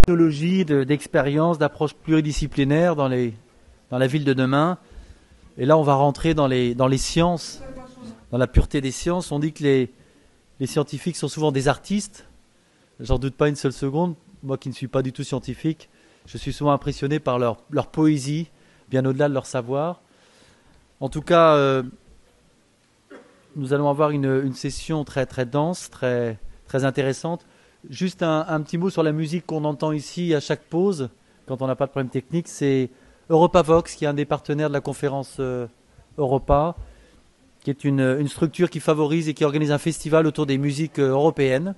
technologie, d'expérience, d'approche pluridisciplinaire dans la ville de demain. Et là, on va rentrer dans les sciences, dans la pureté des sciences. On dit que les scientifiques sont souvent des artistes. J'en doute pas une seule seconde. Moi qui ne suis pas du tout scientifique, je suis souvent impressionné par leur poésie, bien au-delà de leur savoir. En tout cas, nous allons avoir une session très, très dense, très, très intéressante. Juste un petit mot sur la musique qu'on entend ici à chaque pause, quand on n'a pas de problème technique. C'est Europavox, qui est un des partenaires de la conférence Europa, qui est une structure qui favorise et qui organise un festival autour des musiques européennes,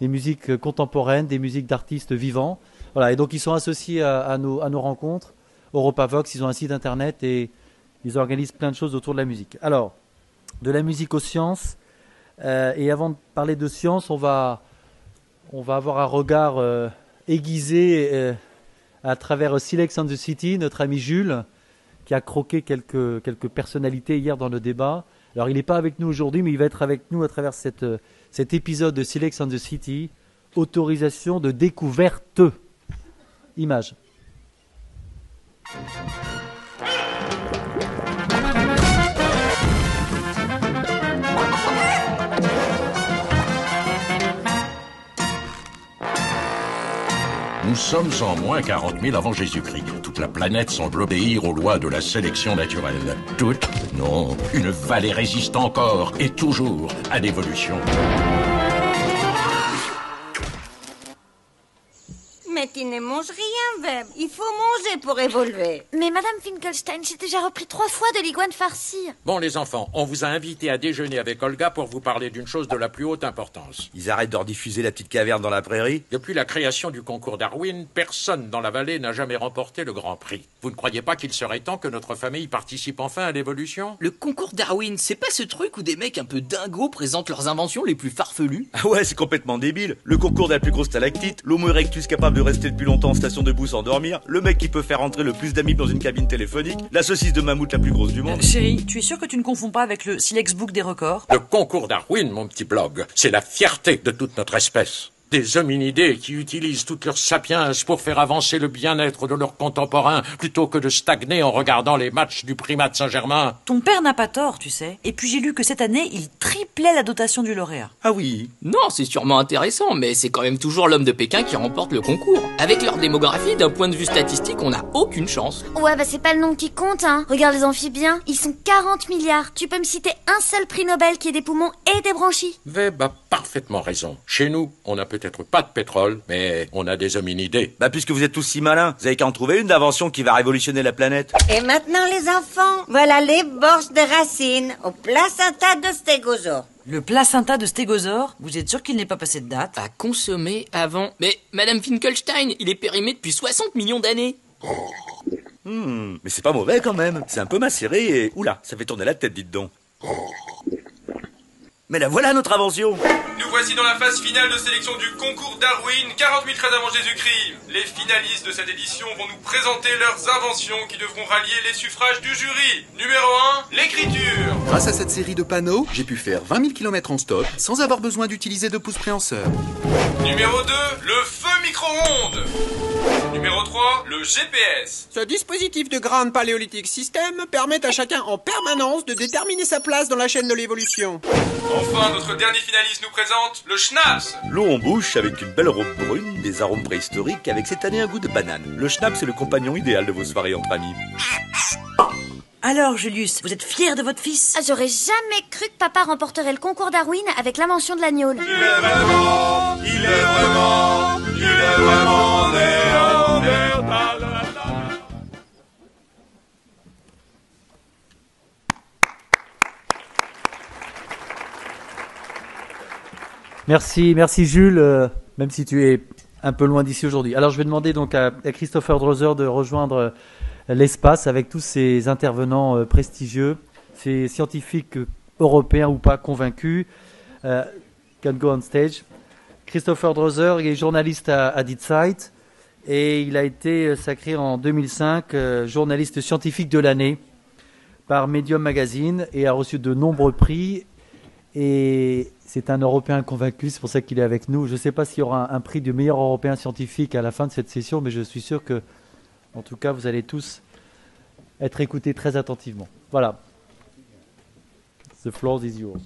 des musiques contemporaines, des musiques d'artistes vivants. Voilà, et donc ils sont associés à nos rencontres. Europavox, ils ont un site internet et ils organisent plein de choses autour de la musique. Alors, de la musique aux sciences. Et avant de parler de sciences, on va avoir un regard aiguisé à travers Silex and the City, notre ami Jules, qui a croqué quelques personnalités hier dans le débat. Alors, il n'est pas avec nous aujourd'hui, mais il va être avec nous à travers cet épisode de Silex and the City. Autorisation de découverte. Image. Nous sommes en moins 40 000 avant Jésus-Christ. Toute la planète semble obéir aux lois de la sélection naturelle. Toute? Non. Une vallée résiste encore et toujours à l'évolution. Mais tu ne manges rien, Webb. Il faut manger pour évoluer. Mais Madame Finkelstein, j'ai déjà repris 3 fois de l'iguane farcie. Bon, les enfants, on vous a invité à déjeuner avec Olga pour vous parler d'une chose de la plus haute importance. Ils arrêtent de rediffuser la petite caverne dans la prairie? Depuis la création du concours Darwin, personne dans la vallée n'a jamais remporté le Grand Prix. Vous ne croyez pas qu'il serait temps que notre famille participe enfin à l'évolution? Le concours Darwin, c'est pas ce truc où des mecs un peu dingos présentent leurs inventions les plus farfelues? Ah ouais, c'est complètement débile. Le concours de la plus grosse stalactite, l'homo erectus capable de rester depuis longtemps en station debout sans dormir, le mec qui peut faire entrer le plus d'amis dans une cabine téléphonique, la saucisse de mammouth la plus grosse du monde. Chérie, tu es sûr que tu ne confonds pas avec le Silex Book des records? Le concours Darwin, mon petit blog, c'est la fierté de toute notre espèce. Des hominidés qui utilisent toute leur sapiens pour faire avancer le bien-être de leurs contemporains plutôt que de stagner en regardant les matchs du primat de Saint-Germain. Ton père n'a pas tort, tu sais. Et puis j'ai lu que cette année, il triplait la dotation du lauréat. Ah oui? Non, c'est sûrement intéressant, mais c'est quand même toujours l'homme de Pékin qui remporte le concours. Avec leur démographie, d'un point de vue statistique, on n'a aucune chance. Ouais, bah c'est pas le nombre qui compte, hein. Regarde les amphibiens, ils sont 40 milliards. Tu peux me citer un seul prix Nobel qui ait des poumons et des branchies? Webb a parfaitement raison. Chez nous, on n'a peut-être pas de pétrole, mais on a des hominidés. Bah puisque vous êtes tous si malins, vous avez qu'à en trouver une d'invention qui va révolutionner la planète. Et maintenant, les enfants, voilà les borges de racines au placenta de stégosaure. Le placenta de stégosaure, vous êtes sûr qu'il n'est pas passé de date? À consommer avant... Mais Madame Finkelstein, il est périmé depuis 60 millions d'années. Mais c'est pas mauvais quand même. C'est un peu macéré et... Oula, ça fait tourner la tête, dites donc. Mais la voilà notre invention. Nous voici dans la phase finale de sélection du concours Darwin, 40 000 très avant Jésus-Christ. Les finalistes de cette édition vont nous présenter leurs inventions qui devront rallier les suffrages du jury. Numéro 1, l'écriture. Grâce à cette série de panneaux, j'ai pu faire 20 000 km en stop sans avoir besoin d'utiliser de pouce préhenseur. Numéro 2, le feu micro-ondes. Numéro 3, le GPS. Ce dispositif de Grand Paléolithic System permet à chacun en permanence de déterminer sa place dans la chaîne de l'évolution. Enfin, notre dernier finaliste nous présente le schnapps. L'eau en bouche avec une belle robe brune, des arômes préhistoriques avec cette année un goût de banane. Le schnapps c'est le compagnon idéal de vos soirées entre amis. Alors, Julius, vous êtes fier de votre fils? Ah, j'aurais jamais cru que papa remporterait le concours Darwin avec l'invention de l'agneau. Il est vraiment néandertal. Merci Jules, même si tu es un peu loin d'ici aujourd'hui. Alors je vais demander donc à Christopher Droser de rejoindre l'espace avec tous ces intervenants prestigieux, ces scientifiques européens ou pas convaincus. Can go on stage. Christopher Droser, il est journaliste à Die Zeit et il a été sacré en 2005 journaliste scientifique de l'année par Medium Magazine et a reçu de nombreux prix. Et c'est un Européen convaincu, c'est pour ça qu'il est avec nous. Je ne sais pas s'il y aura un prix du meilleur Européen scientifique à la fin de cette session, mais je suis sûr que, en tout cas, vous allez tous être écoutés très attentivement. Voilà. The floor is yours.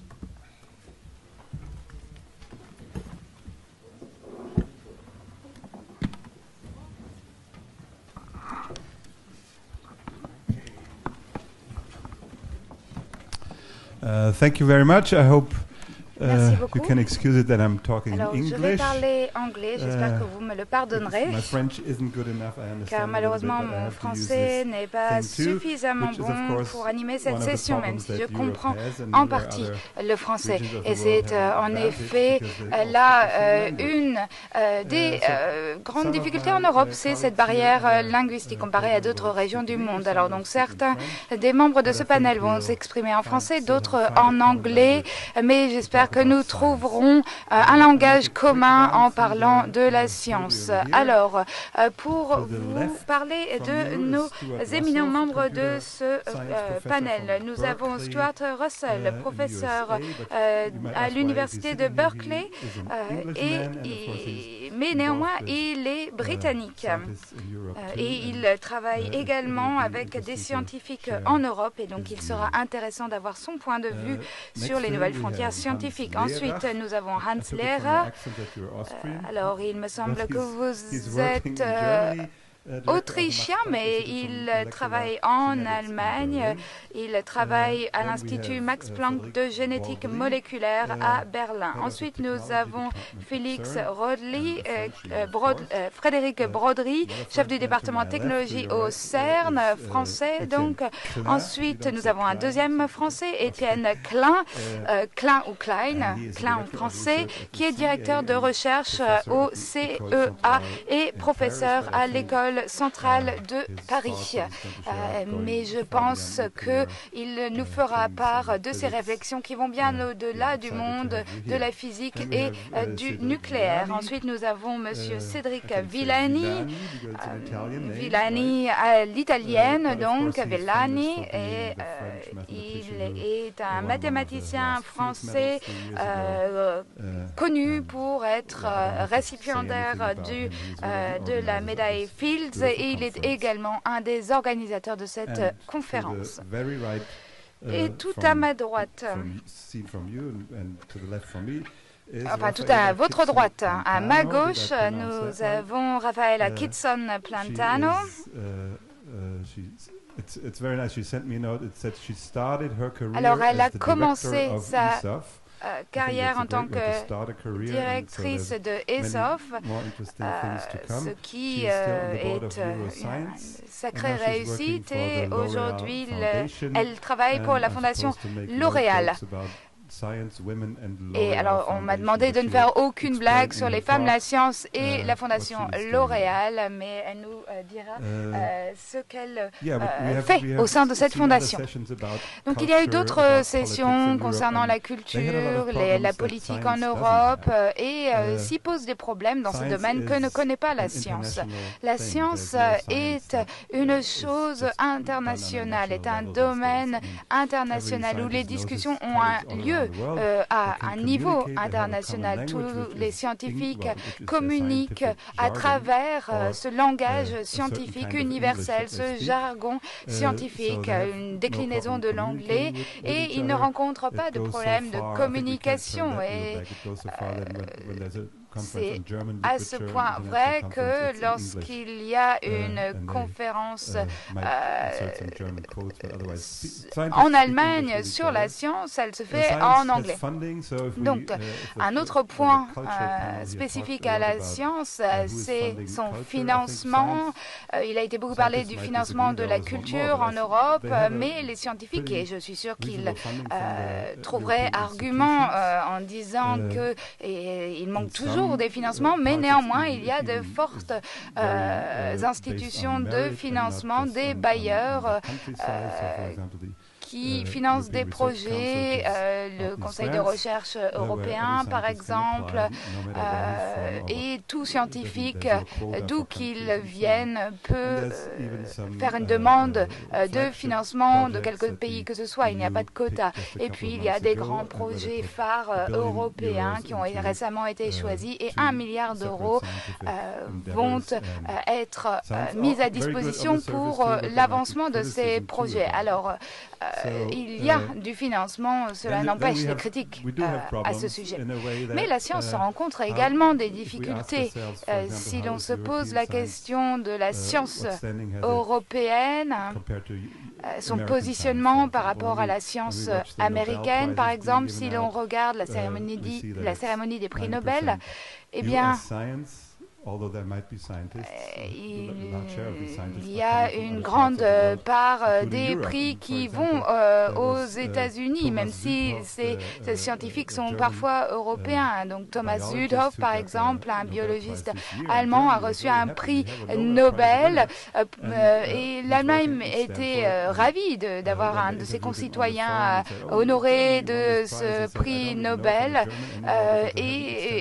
Thank you very much. I hope Merci beaucoup. you can excuse it that I'm talking Alors, in je vais English. parler anglais, j'espère que vous me le pardonnerez. My French isn't good enough, I understand Car a little malheureusement, bit, but I mon have to use français this n'est pas thing too, suffisamment which is, of bon course, pour animer one cette of the session, même problems si that je Europe comprends has, and en there are partie other le français. regions of the Et c'est world have en an effet advantage because they là also speak une des grandes difficultés en Europe, c'est cette barrière linguistique comparée à d'autres régions du monde. Alors donc certains des membres de ce panel vont s'exprimer en français, d'autres en anglais, mais j'espère que nous trouverons un langage commun en parlant de la science. Alors, pour vous parler de nos éminents membres de ce panel, nous avons Stuart Russell, professeur à l'université de Berkeley, mais néanmoins il est britannique et il travaille également avec des scientifiques en Europe et donc il sera intéressant d'avoir son point de vue sur les nouvelles frontières scientifiques. Ensuite, nous avons Hans Lehrer. Alors, il me semble que vous êtes autrichien, mais il travaille en Allemagne. Il travaille à l'Institut Max Planck de génétique moléculaire à Berlin. Ensuite, nous avons Frédéric Brodry, chef du département technologie au CERN, français. Donc, ensuite, nous avons un deuxième français, Étienne Klein, Klein en français, qui est directeur de recherche au CEA et professeur à l'école centrale de Paris. Mais je pense qu'il nous fera part de ces réflexions qui vont bien au-delà du monde de la physique et du nucléaire. Ensuite, nous avons Monsieur Cédric Villani, Villani à l'italienne, donc Villani, et il est un mathématicien français connu pour être récipiendaire de la médaille Fields et il est également un des organisateurs de cette conférence. Et tout à ma droite, enfin tout à votre droite, à ma gauche, nous avons Raffaella Kitson Plantano. Alors elle a commencé sa carrière en tant que directrice de ESOF, ce qui est une sacrée réussite et aujourd'hui elle travaille pour la fondation L'Oréal. Et alors, on m'a demandé de ne faire aucune blague sur les femmes, la science et la fondation L'Oréal, mais elle nous dira ce qu'elle fait au sein de cette fondation. Donc, il y a eu d'autres sessions concernant la culture, la politique en Europe, et s'y posent des problèmes dans ce domaine que ne connaît pas la science. La science est une chose internationale, est un domaine international où les discussions ont un lieu à un niveau international. Tous les scientifiques communiquent à travers ce langage scientifique universel, ce jargon scientifique, une déclinaison de l'anglais, et ils ne rencontrent pas de problème de communication. Et c'est à ce point vrai que lorsqu'il y a une conférence en Allemagne sur la science, elle se fait en anglais. Donc, un autre point spécifique à la science, c'est son financement. Il a été beaucoup parlé du financement de la culture en Europe, mais les scientifiques, et je suis sûre qu'ils trouveraient argument en disant qu'il manque toujours des financements, mais néanmoins, il y a de fortes institutions de financement, des bailleurs qui financent des projets, le Conseil de recherche européen par exemple, et tout scientifique, d'où qu'il vienne, peut faire une demande de financement de quelque pays que ce soit. Il n'y a pas de quota. Et puis il y a des grands projets phares européens qui ont récemment été choisis et 1 milliard d'euros vont être mis à disposition pour l'avancement de ces projets. Alors, il y a du financement, cela n'empêche les critiques à ce sujet. Mais la science rencontre également des difficultés. Si l'on se pose la question de la science européenne, son positionnement par rapport à la science américaine, par exemple, si l'on regarde la cérémonie des prix Nobel, eh bien, il y a une grande part des prix qui vont aux États-Unis, même si ces scientifiques sont parfois européens. Donc Thomas Südhoff, par exemple, un biologiste allemand, a reçu un prix Nobel et l'Allemagne était ravie d'avoir un de ses concitoyens honoré de ce prix Nobel,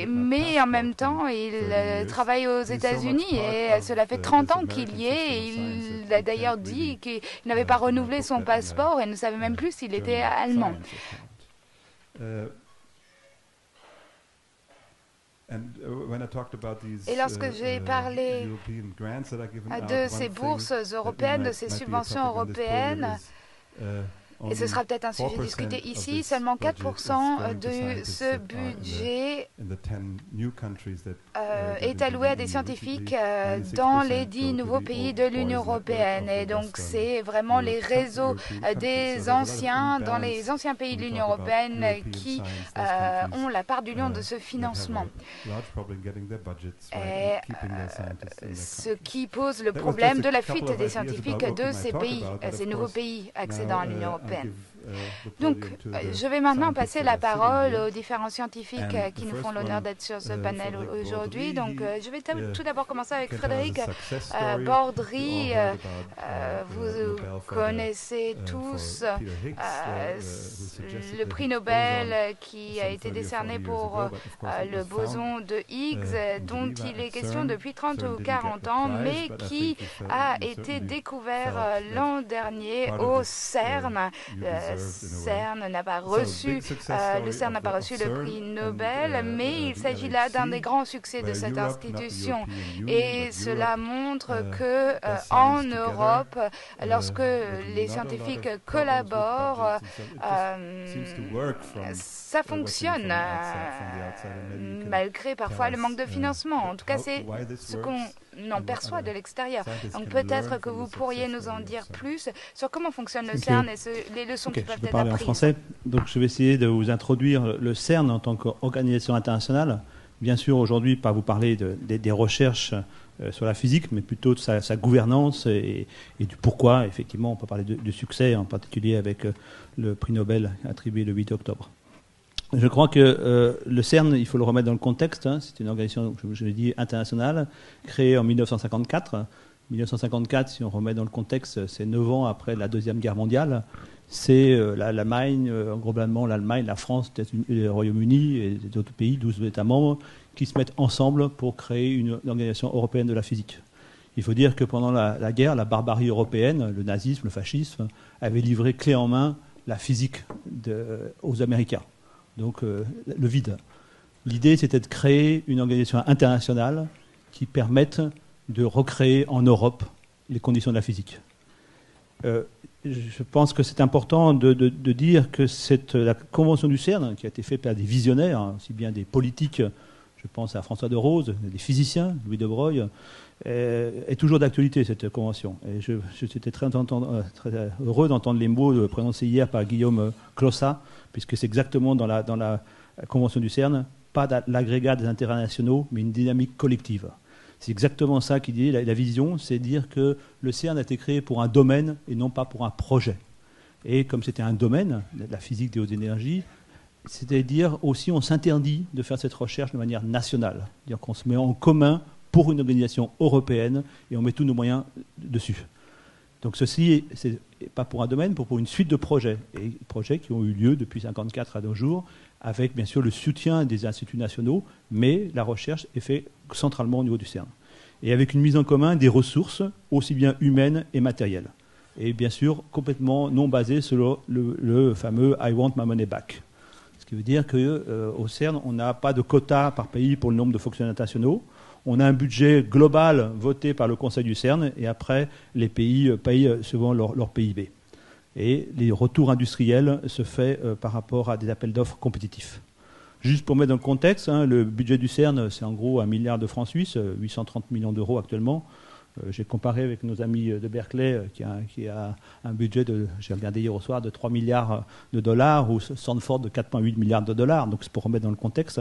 mais en même temps, il travaille aux États-Unis et cela fait 30 ans qu'il y est. Et il a d'ailleurs dit qu'il n'avait pas renouvelé son passeport et ne savait même plus s'il était allemand. Et lorsque j'ai parlé de ces bourses européennes, de ces subventions européennes, et ce sera peut-être un sujet discuté ici, seulement 4% de ce budget est alloué à des scientifiques dans les 10 nouveaux pays de l'Union européenne. Et donc c'est vraiment les réseaux des anciens, dans les anciens pays de l'Union européenne qui ont la part du lion de ce financement. Et, ce qui pose le problème de la fuite des scientifiques de ces pays, ces nouveaux pays accédant à l'Union européenne. Donc, je vais maintenant passer la parole aux différents scientifiques qui nous font l'honneur d'être sur ce panel aujourd'hui. Donc, je vais tout d'abord commencer avec Frédéric Bordry. Vous connaissez tous le prix Nobel qui a été décerné pour le boson de Higgs, dont il est question depuis 30 ou 40 ans, mais qui a été découvert l'an dernier au CERN. Le CERN n'a pas reçu le prix Nobel, mais il s'agit là d'un des grands succès de cette institution. Et cela montre que en Europe, lorsque les scientifiques collaborent, ça fonctionne, malgré parfois le manque de financement. En tout cas, c'est ce qu'on en perçoit de l'extérieur. Donc peut-être que vous pourriez nous en dire plus sur comment fonctionne le CERN et les leçons qui peuvent être apprises. Je vais parler en français. Donc je vais essayer de vous introduire le CERN en tant qu'organisation internationale. Bien sûr, aujourd'hui, pas vous parler des recherches sur la physique, mais plutôt de sa gouvernance et du pourquoi. Effectivement, on peut parler du succès, en particulier avec le prix Nobel attribué le 8 octobre. Je crois que le CERN, il faut le remettre dans le contexte. C'est une organisation, je l'ai dit, internationale, créée en 1954. 1954, si on remet dans le contexte, c'est 9 ans après la Deuxième Guerre mondiale. C'est l'Allemagne, globalement l'Allemagne, la France, le Royaume-Uni et d'autres pays, 12 États membres, qui se mettent ensemble pour créer une organisation européenne de la physique. Il faut dire que pendant la guerre, la barbarie européenne, le nazisme, le fascisme, avait livré clé en main la physique aux Américains. Donc le vide. L'idée, c'était de créer une organisation internationale qui permette de recréer en Europe les conditions de la physique. Je pense que c'est important de dire que la convention du CERN, qui a été faite par des visionnaires, aussi bien des politiques, je pense à François de Rose, des physiciens, Louis de Broglie, est toujours d'actualité, cette convention. Et j'étais très heureux d'entendre les mots prononcés hier par Guillaume Clossat, puisque c'est exactement dans la convention du CERN, pas l'agrégat des intérêts nationaux, mais une dynamique collective. C'est exactement ça qu'il dit, la vision, c'est dire que le CERN a été créé pour un domaine et non pas pour un projet. Et comme c'était un domaine, la physique des hautes énergies, c'est-à-dire aussi on s'interdit de faire cette recherche de manière nationale. C'est-à-dire qu'on se met en commun pour une organisation européenne et on met tous nos moyens dessus. Donc ceci, c'est pas pour un domaine, pour une suite de projets, et projets qui ont eu lieu depuis 1954 à nos jours, avec bien sûr le soutien des instituts nationaux, mais la recherche est faite centralement au niveau du CERN. Et avec une mise en commun des ressources, aussi bien humaines et matérielles. Et bien sûr, complètement non basées sur le fameux « I want my money back ». Ce qui veut dire qu'au CERN, on n'a pas de quota par pays pour le nombre de fonctionnaires nationaux. On a un budget global voté par le Conseil du CERN, et après, les pays payent selon leur PIB. Et les retours industriels se font par rapport à des appels d'offres compétitifs. Juste pour mettre dans le contexte, le budget du CERN, c'est en gros 1 milliard de francs suisses, 830 millions d'euros actuellement. J'ai comparé avec nos amis de Berkeley, qui a un budget, j'ai regardé hier au soir, de 3 milliards de dollars, ou Stanford de 4,8 milliards de dollars. Donc c'est pour remettre dans le contexte.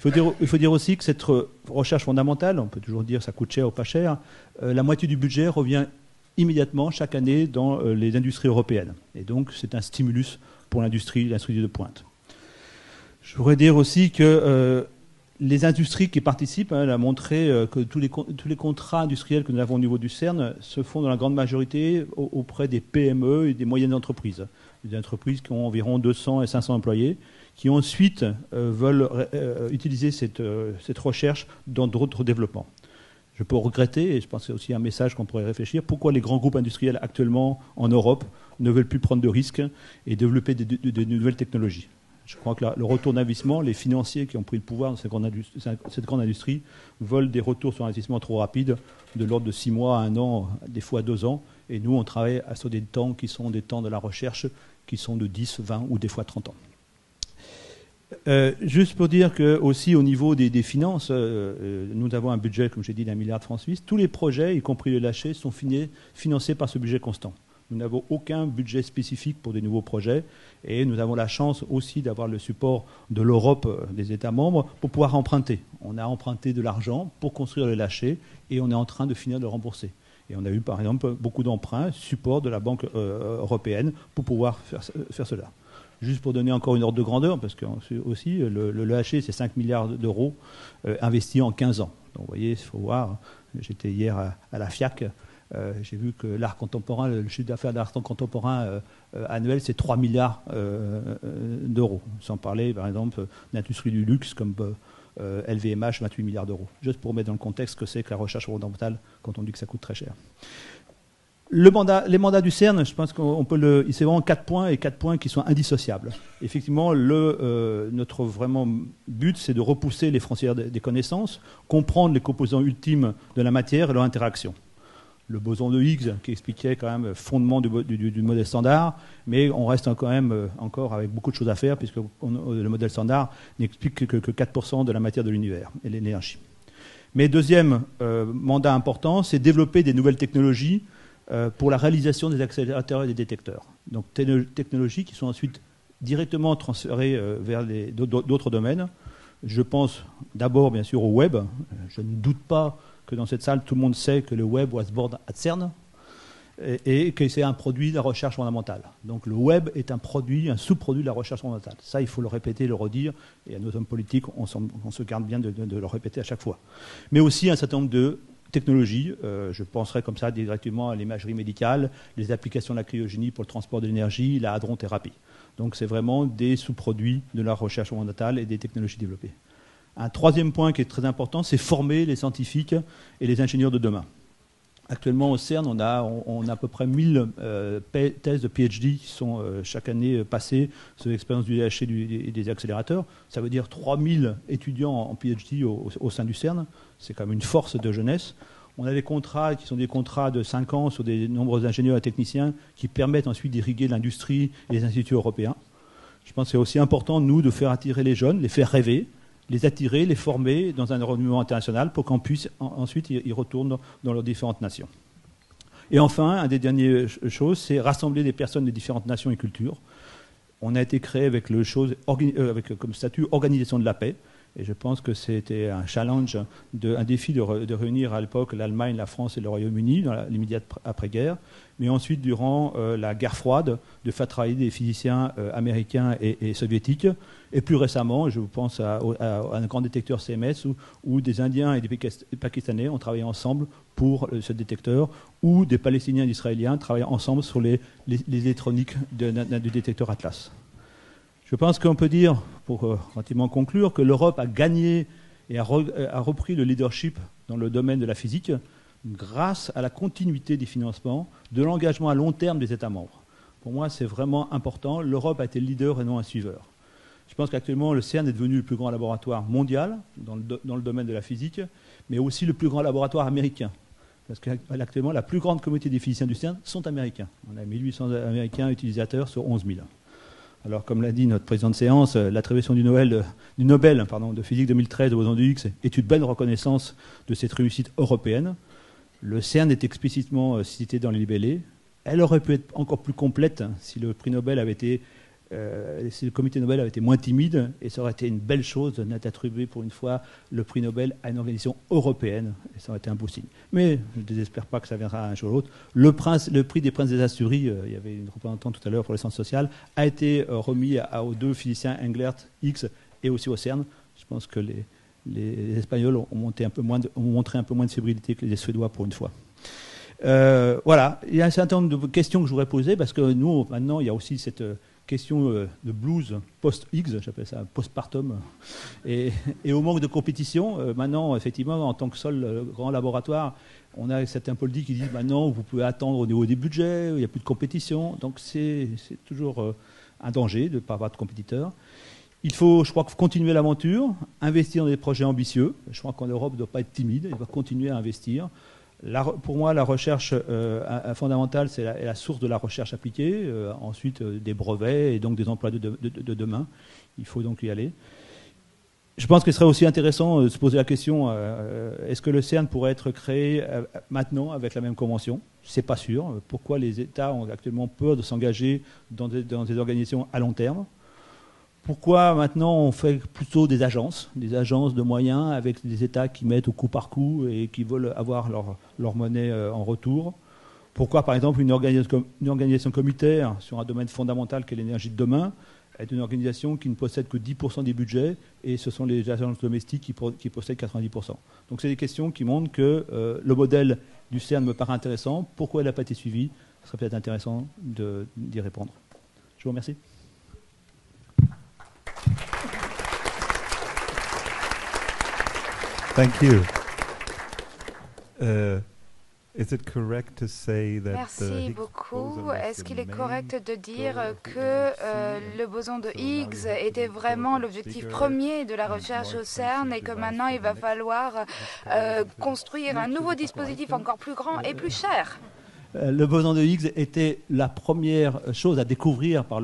Il faut dire aussi que cette recherche fondamentale, on peut toujours dire ça coûte cher ou pas cher, la moitié du budget revient immédiatement chaque année dans les industries européennes. Et donc c'est un stimulus pour l'industrie de pointe. Je voudrais dire aussi que les industries qui participent, elle a montré que tous les contrats industriels que nous avons au niveau du CERN se font dans la grande majorité auprès des PME et des moyennes entreprises. Des entreprises qui ont environ 200 et 500 employés, qui ensuite veulent utiliser cette recherche dans d'autres développements. Je peux regretter, et je pense que c'est aussi un message qu'on pourrait réfléchir, pourquoi les grands groupes industriels actuellement en Europe ne veulent plus prendre de risques et développer de nouvelles technologies. Je crois que le retour d'investissement, les financiers qui ont pris le pouvoir dans cette grande industrie veulent des retours sur investissement trop rapides, de l'ordre de 6 mois à 1 an, des fois 2 ans. Et nous, on travaille sur des temps qui sont des temps de la recherche, qui sont de 10, 20 ou des fois 30 ans. Juste pour dire que aussi au niveau des finances, nous avons un budget, comme j'ai dit, d'1 milliard de francs suisses. Tous les projets, y compris les lâchers, sont financés par ce budget constant. Nous n'avons aucun budget spécifique pour des nouveaux projets, et nous avons la chance aussi d'avoir le support de l'Europe, des États membres, pour pouvoir emprunter. On a emprunté de l'argent pour construire les lâchers, et on est en train de finir de le rembourser. Et on a eu par exemple beaucoup d'emprunts, support de la Banque européenne pour pouvoir faire cela. Juste pour donner encore une ordre de grandeur, parce que aussi le LHC, c'est 5 milliards d'euros investis en 15 ans. Donc vous voyez, il faut voir, j'étais hier à la FIAC, j'ai vu que l'art contemporain, le chiffre d'affaires de l'art contemporain annuel, c'est 3 milliards d'euros. Sans parler, par exemple, d'industrie du luxe comme LVMH, 28 milliards d'euros. Juste pour mettre dans le contexte ce que c'est que la recherche fondamentale quand on dit que ça coûte très cher. Les mandats du CERN, je pense qu'on peut c'est vraiment 4 points, et 4 points qui sont indissociables. Effectivement, notre vraiment but, c'est de repousser les frontières des connaissances, comprendre les composants ultimes de la matière et leur interaction. Le boson de Higgs, qui expliquait quand même le fondement du modèle standard, mais on reste quand même encore avec beaucoup de choses à faire, puisque le modèle standard n'explique que 4% de la matière de l'univers et l'énergie. Mais deuxième mandat important, c'est développer des nouvelles technologies pour la réalisation des accélérateurs et des détecteurs. Donc technologies qui sont ensuite directement transférées vers d'autres domaines. Je pense d'abord bien sûr au web. Je ne doute pas que dans cette salle, tout le monde sait que le web was born at CERN et que c'est un produit de la recherche fondamentale. Donc le web est un produit, un sous-produit de la recherche fondamentale. Ça, il faut le répéter, le redire, et à nos hommes politiques, on se garde bien de le répéter à chaque fois. Mais aussi un certain nombre de technologies, je penserais comme ça directement à l'imagerie médicale, les applications de la cryogénie pour le transport de l'énergie, la hadrothérapie. Donc c'est vraiment des sous-produits de la recherche fondamentale et des technologies développées. Un troisième point qui est très important, c'est former les scientifiques et les ingénieurs de demain. Actuellement au CERN, on a à peu près 1000 thèses de PhD qui sont chaque année passées sur l'expérience du LHC et des accélérateurs. Ça veut dire 3000 étudiants en PhD au sein du CERN. C'est quand même une force de jeunesse. On a des contrats qui sont des contrats de 5 ans sur des nombreux ingénieurs et techniciens qui permettent ensuite d'irriguer l'industrie et les instituts européens. Je pense que c'est aussi important, nous, de faire attirer les jeunes, les faire rêver, les attirer, les former dans un environnement international pour qu'on puisse ensuite y retourner dans leurs différentes nations. Et enfin, un des dernières choses, c'est rassembler des personnes de différentes nations et cultures. On a été créé avec comme statut Organisation de la paix, Et je pense que c'était un challenge, un défi de réunir à l'époque l'Allemagne, la France et le Royaume-Uni dans l'immédiate après-guerre, mais ensuite, durant la guerre froide, de faire travailler des physiciens américains et soviétiques. Et plus récemment, je pense à un grand détecteur CMS où des Indiens et des Pakistanais ont travaillé ensemble pour ce détecteur, ou des Palestiniens et des Israéliens travaillent ensemble sur les électroniques du détecteur Atlas. Je pense qu'on peut dire, pour relativement conclure, que l'Europe a gagné et a repris le leadership dans le domaine de la physique grâce à la continuité des financements, de l'engagement à long terme des États membres. Pour moi, c'est vraiment important. L'Europe a été le leader et non un suiveur. Je pense qu'actuellement, le CERN est devenu le plus grand laboratoire mondial dans le domaine de la physique, mais aussi le plus grand laboratoire américain. Parce qu'actuellement, la plus grande communauté des physiciens du CERN sont américains. On a 1800 Américains utilisateurs sur 11 000. Alors, comme l'a dit notre président de séance, l'attribution du Nobel de physique 2013 au boson de Higgs est une belle reconnaissance de cette réussite européenne. Le CERN est explicitement cité dans les libellés. Elle aurait pu être encore plus complète si le prix Nobel avait été, si le comité Nobel avait été moins timide, et ça aurait été une belle chose d'attribuer pour une fois le prix Nobel à une organisation européenne, et ça aurait été un beau signe. Mais je ne désespère pas que ça viendra un jour ou l'autre. Le prix des Princes des Asturies, il y avait une représentante tout à l'heure pour les sciences sociales, a été remis aux deux physiciens Englert, Higgs et aussi au CERN. Je pense que les Espagnols ont montré un peu moins de fébrilité que les Suédois pour une fois. Voilà, il y a un certain nombre de questions que je voudrais poser, parce que nous, maintenant, il y a aussi cette question de blues post-Higgs, j'appelle ça postpartum, et au manque de compétition. Maintenant, effectivement, en tant que seul grand laboratoire, on a certains politiques qui disent maintenant, vous pouvez attendre au niveau des budgets, il n'y a plus de compétition, donc c'est toujours un danger de ne pas avoir de compétiteurs. Il faut, je crois, continuer l'aventure, investir dans des projets ambitieux. Je crois qu'en Europe, ne doit pas être timide, il doit continuer à investir. Pour moi, la recherche fondamentale, c'est la source de la recherche appliquée. Ensuite, des brevets et donc des emplois de demain. Il faut donc y aller. Je pense qu'il serait aussi intéressant de se poser la question, est-ce que le CERN pourrait être créé maintenant avec la même convention? C'est pas sûr. Pourquoi les États ont actuellement peur de s'engager dans des organisations à long terme? Pourquoi maintenant on fait plutôt des agences de moyens avec des États qui mettent au coup par coup et qui veulent avoir leur monnaie en retour? Pourquoi, par exemple, une organisation communautaire sur un domaine fondamental qu'est l'énergie de demain est une organisation qui ne possède que 10% des budgets, et ce sont les agences domestiques qui possèdent 90%. Donc c'est des questions qui montrent que le modèle du CERN me paraît intéressant. Pourquoi il n'a pas été suivi? Ce serait peut-être intéressant d'y répondre. Je vous remercie. Thank you. Is it correct to say that Merci beaucoup. Est-ce qu'il est correct de dire que le boson de Higgs était vraiment l'objectif premier de la recherche au CERN et que maintenant il va falloir construire un nouveau dispositif encore plus grand et plus cher? Le boson de Higgs était la première chose à découvrir par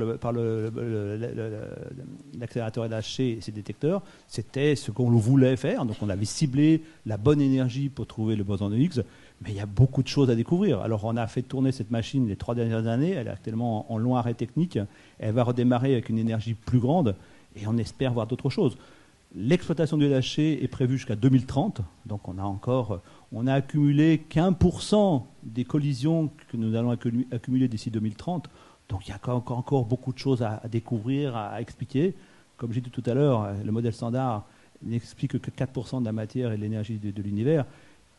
l'accélérateur LHC et ses détecteurs. C'était ce qu'on voulait faire. Donc on avait ciblé la bonne énergie pour trouver le boson de Higgs. Mais il y a beaucoup de choses à découvrir. Alors on a fait tourner cette machine les 3 dernières années. Elle est actuellement en long arrêt technique. Elle va redémarrer avec une énergie plus grande et on espère voir d'autres choses. L'exploitation du LHC est prévue jusqu'à 2030. Donc on a accumulé qu'1% des collisions que nous allons accumuler d'ici 2030. Donc il y a encore beaucoup de choses à découvrir, à expliquer. Comme j'ai dit tout à l'heure, le modèle standard n'explique que 4% de la matière et de l'énergie de l'univers.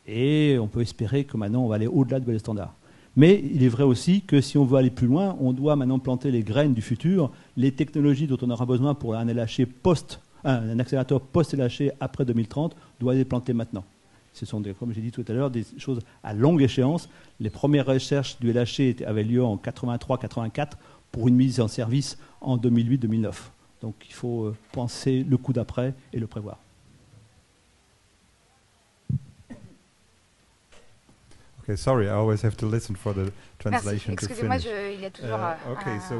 Et on peut espérer que maintenant on va aller au-delà du modèle standard. Mais il est vrai aussi que si on veut aller plus loin, on doit maintenant planter les graines du futur. Les technologies dont on aura besoin pour un LHC un accélérateur post-LHC après 2030 doit être planté maintenant. Ce sont, comme j'ai dit tout à l'heure, des choses à longue échéance. Les premières recherches du LHC avaient lieu en 83-84 pour une mise en service en 2008-2009. Donc il faut penser le coup d'après et le prévoir. Okay, sorry, I always have to listen for the translation Merci. to Excusez-moi, finish. il y a toujours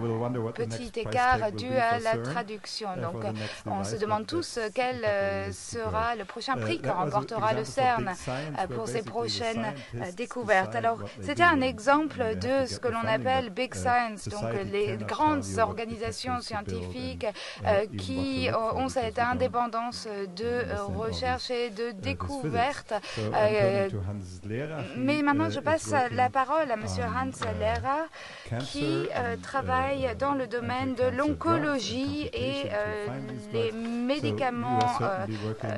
we'll wonder what the petit next price écart tag will dû be à for la CERN, traduction. for Donc, the next on device, se demande but tous that's quel a couple of years to sera go. le prochain prix que That was an remportera le example for CERN big science, where pour ses basically the prochaines scientists découvertes. decide Alors, what they c'était do, un and exemple they have de to ce get que the l'on funding, appelle but, Big Science, donc society les cannot grandes tell you what organisations detectors to build scientifiques and, even qui what to look for, ont because cette we don't indépendance de understand all recherche et de this découverte. physics. So I'm turning to Hans Lehrer. Mais maintenant, je passe la parole à Monsieur on, Hans Lehrer, qui travaille dans le domaine de l'oncologie et les médicaments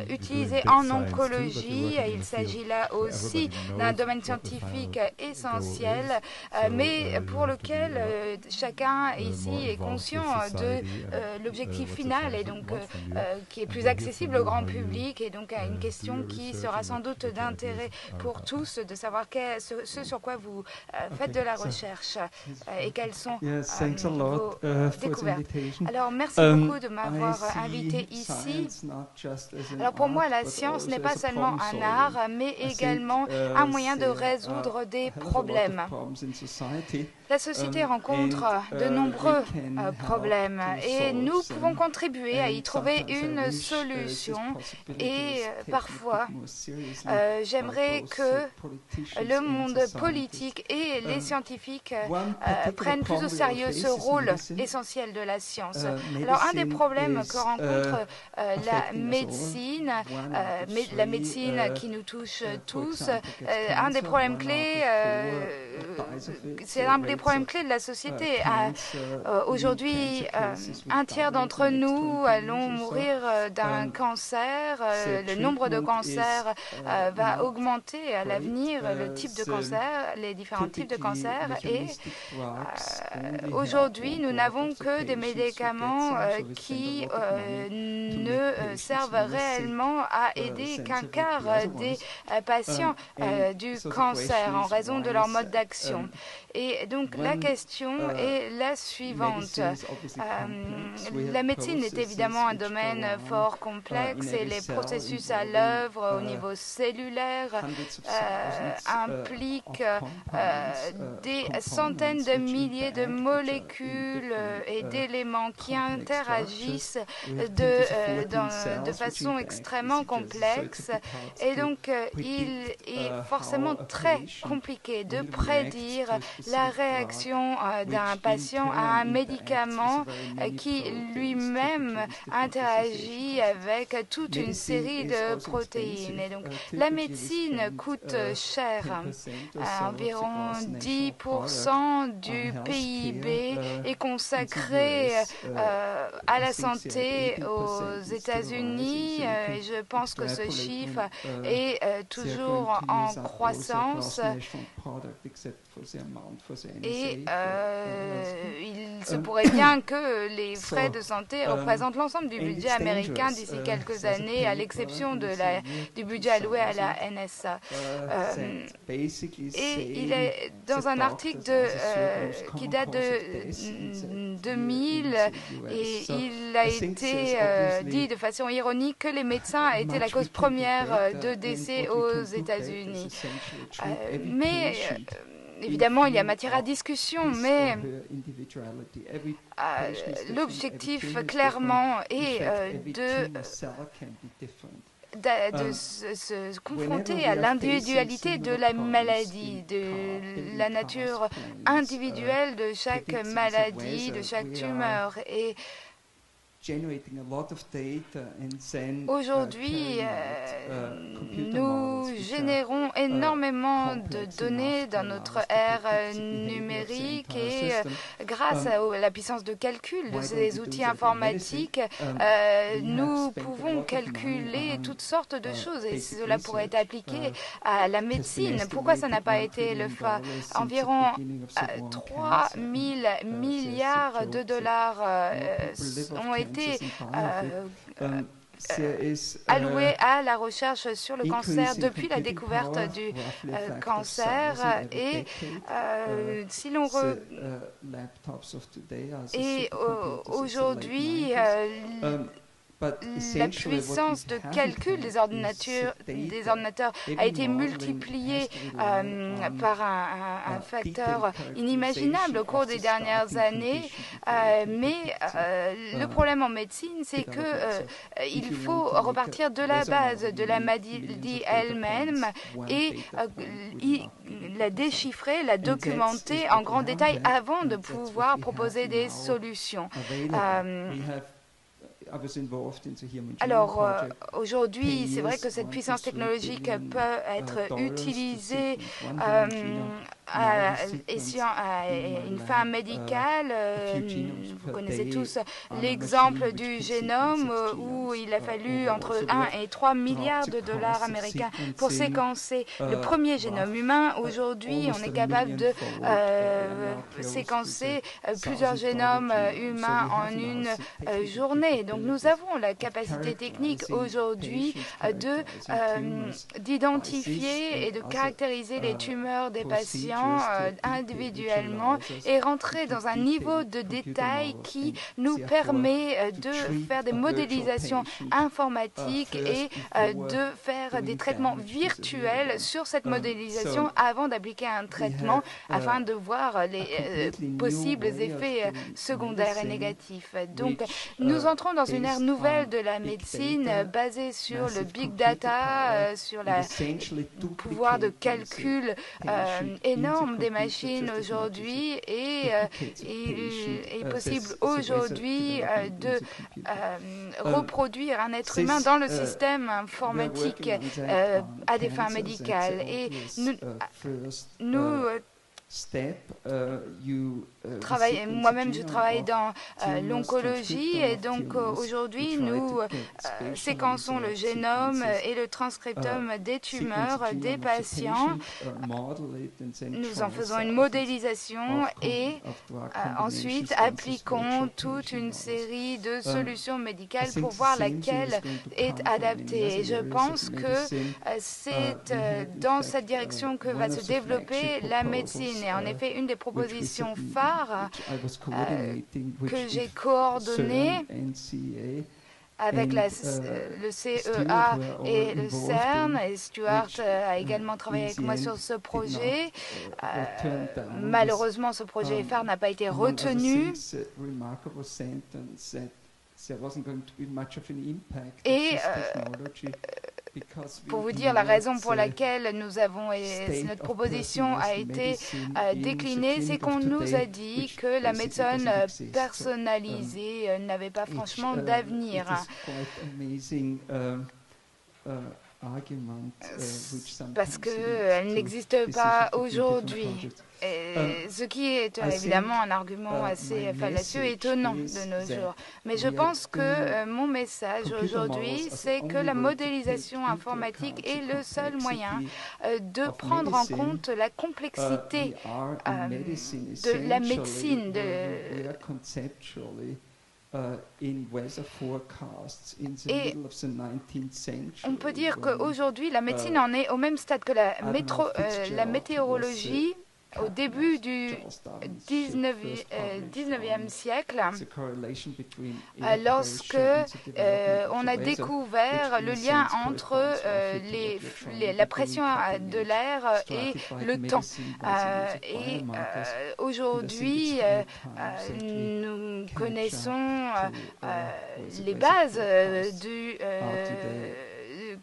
utilisés en oncologie. Il s'agit là aussi d'un domaine scientifique essentiel, mais pour lequel chacun ici est conscient de l'objectif final et donc qui est plus accessible au grand public, et donc une question qui sera sans doute d'intérêt pour tous de savoir ce sur quoi vous faites de la recherche et quelles sont vos découvertes. Alors, merci beaucoup de m'avoir invité ici. Alors, pour moi, la science n'est pas seulement un art, mais également un moyen de résoudre des problèmes. La société rencontre de nombreux problèmes et nous pouvons contribuer à y trouver une solution. Et parfois, j'aimerais que le monde politique et les scientifiques prennent plus au sérieux ce rôle essentiel de la science. Alors, un des problèmes que rencontre la médecine qui nous touche tous, un des problèmes clés, c'est un des problèmes clés de la société. Aujourd'hui, un tiers d'entre nous allons mourir d'un cancer. Le nombre de cancers va augmenter à l'avenir, le type de cancer, les différents types de cancers. Et aujourd'hui, nous n'avons que des médicaments qui ne servent réellement à aider qu'un quart des patients du cancer en raison de leur mode d'action. Et donc la question est la suivante. La médecine est évidemment un domaine fort complexe et les processus à l'œuvre au niveau cellulaire impliquent des centaines de milliers de molécules et d'éléments qui interagissent de façon extrêmement complexe. Et donc il est forcément très compliqué de prédire la réaction d'un patient à un médicament qui lui-même interagit avec toute une série de protéines. Et donc la médecine coûte cher. Environ 10% du PIB est consacré à la santé aux États-Unis et je pense que ce chiffre est toujours en croissance. Et il se pourrait bien que les frais de santé représentent l'ensemble du budget américain d'ici quelques années, à l'exception du budget alloué à la NSA. Et il est dans un article qui date de 2000 et il a été dit de façon ironique que les médecins étaient la cause première de décès aux États-Unis. Mais évidemment, il y a matière à discussion, mais l'objectif, clairement, est de se confronter à l'individualité de la maladie, de la nature individuelle de chaque maladie, de chaque tumeur. Et aujourd'hui, nous générons énormément de données dans notre ère numérique et grâce à la puissance de calcul de ces outils informatiques, nous pouvons calculer toutes sortes de choses et cela pourrait être appliqué à la médecine. Pourquoi ça n'a pas été le cas? Environ 3 000 milliards de dollars ont été alloués à la recherche sur le cancer depuis la découverte du cancer. Et si l'on aujourd'hui, la puissance de calcul des ordinateurs a été multipliée par un facteur inimaginable au cours des dernières années. Mais le problème en médecine, c'est que il faut repartir de la base de la maladie elle-même et la déchiffrer, la documenter en grand détail avant de pouvoir proposer des solutions. Alors, aujourd'hui, c'est vrai que cette puissance technologique peut être utilisée à une fin médicale. Vous connaissez tous l'exemple du génome où il a fallu entre 1 et 3 milliards de dollars américains pour séquencer le premier génome humain. Aujourd'hui, on est capable de séquencer plusieurs génomes humains en une journée. Donc, nous avons la capacité technique aujourd'hui d'identifier et de caractériser les tumeurs des patients individuellement et rentrer dans un niveau de détail qui nous permet de faire des modélisations informatiques et de faire des traitements virtuels sur cette modélisation avant d'appliquer un traitement afin de voir les possibles effets secondaires et négatifs. Donc, nous entrons dans une ère nouvelle de la médecine basée sur le big data, sur le pouvoir de calcul énorme des machines aujourd'hui et il est possible aujourd'hui de reproduire un être humain dans le système informatique à des fins médicales. Et nous moi-même, je travaille dans l'oncologie et donc aujourd'hui, nous séquençons le génome et le transcriptome des tumeurs des patients. Nous en faisons une modélisation et ensuite appliquons toute une série de solutions médicales pour voir laquelle est adaptée. Et je pense que c'est dans cette direction que va se développer la médecine. Et en effet, une des propositions phares que j'ai coordonnées avec le CEA et le CERN, et Stuart a également travaillé avec moi sur ce projet. Malheureusement, ce projet phare n'a pas été retenu. Et pour vous dire la raison pour laquelle notre proposition a été déclinée, c'est qu'on nous a dit que la médecine personnalisée n'avait pas franchement d'avenir. Parce qu'elle n'existe pas aujourd'hui. Ce qui est évidemment un argument assez fallacieux et étonnant de nos jours. Mais je pense que mon message aujourd'hui, c'est que la modélisation informatique est le seul moyen de prendre en compte la complexité de la médecine. Et on peut dire qu'aujourd'hui, la médecine en est au même stade que la météorologie au début du 19e siècle, lorsque on a découvert le lien entre la pression de l'air et le temps. Et aujourd'hui, nous connaissons les bases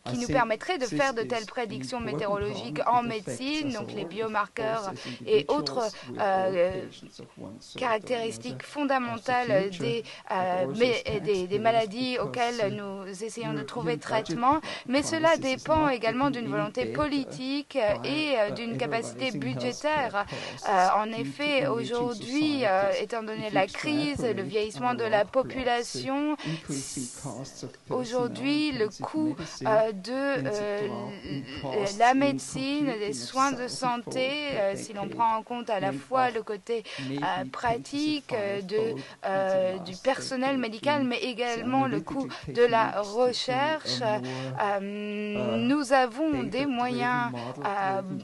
qui nous permettraient de faire de telles prédictions météorologiques en médecine, donc les biomarqueurs et autres caractéristiques fondamentales des maladies auxquelles nous essayons de trouver traitement. Mais cela dépend également d'une volonté politique et d'une capacité budgétaire. En effet, aujourd'hui, étant donné la crise, le vieillissement de la population, aujourd'hui, le coût de la médecine, des soins de santé, si l'on prend en compte à la fois le côté pratique du personnel médical, mais également le coût de la recherche. Nous avons des moyens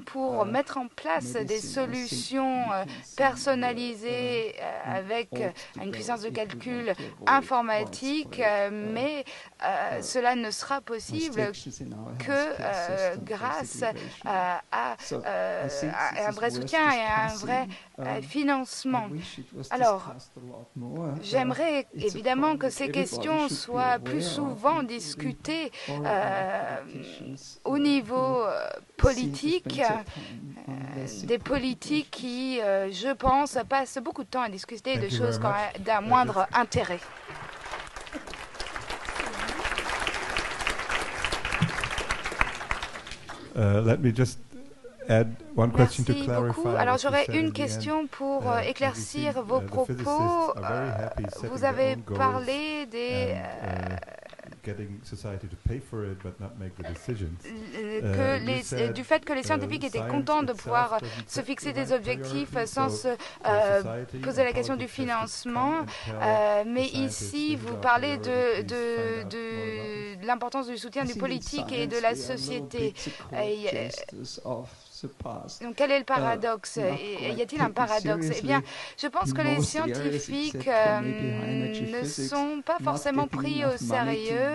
pour mettre en place des solutions personnalisées avec une puissance de calcul informatique, mais cela ne sera possible que grâce à un vrai soutien et à un vrai financement. Alors, j'aimerais évidemment que ces questions soient plus souvent discutées au niveau politique, des politiques qui, je pense, passent beaucoup de temps à discuter de choses d'un moindre intérêt. Let me just add one question to Merci clarify. beaucoup. Alors j'aurais une question pour éclaircir vos propos. Vous avez parlé des du fait que les scientifiques étaient contents de pouvoir se fixer des objectifs sans se poser la question du financement. Mais ici, vous parlez de l'importance du soutien du politique et de la société. Donc quel est le paradoxe? Y a-t-il un paradoxe? Eh bien, je pense que les scientifiques ne sont pas forcément pris au sérieux.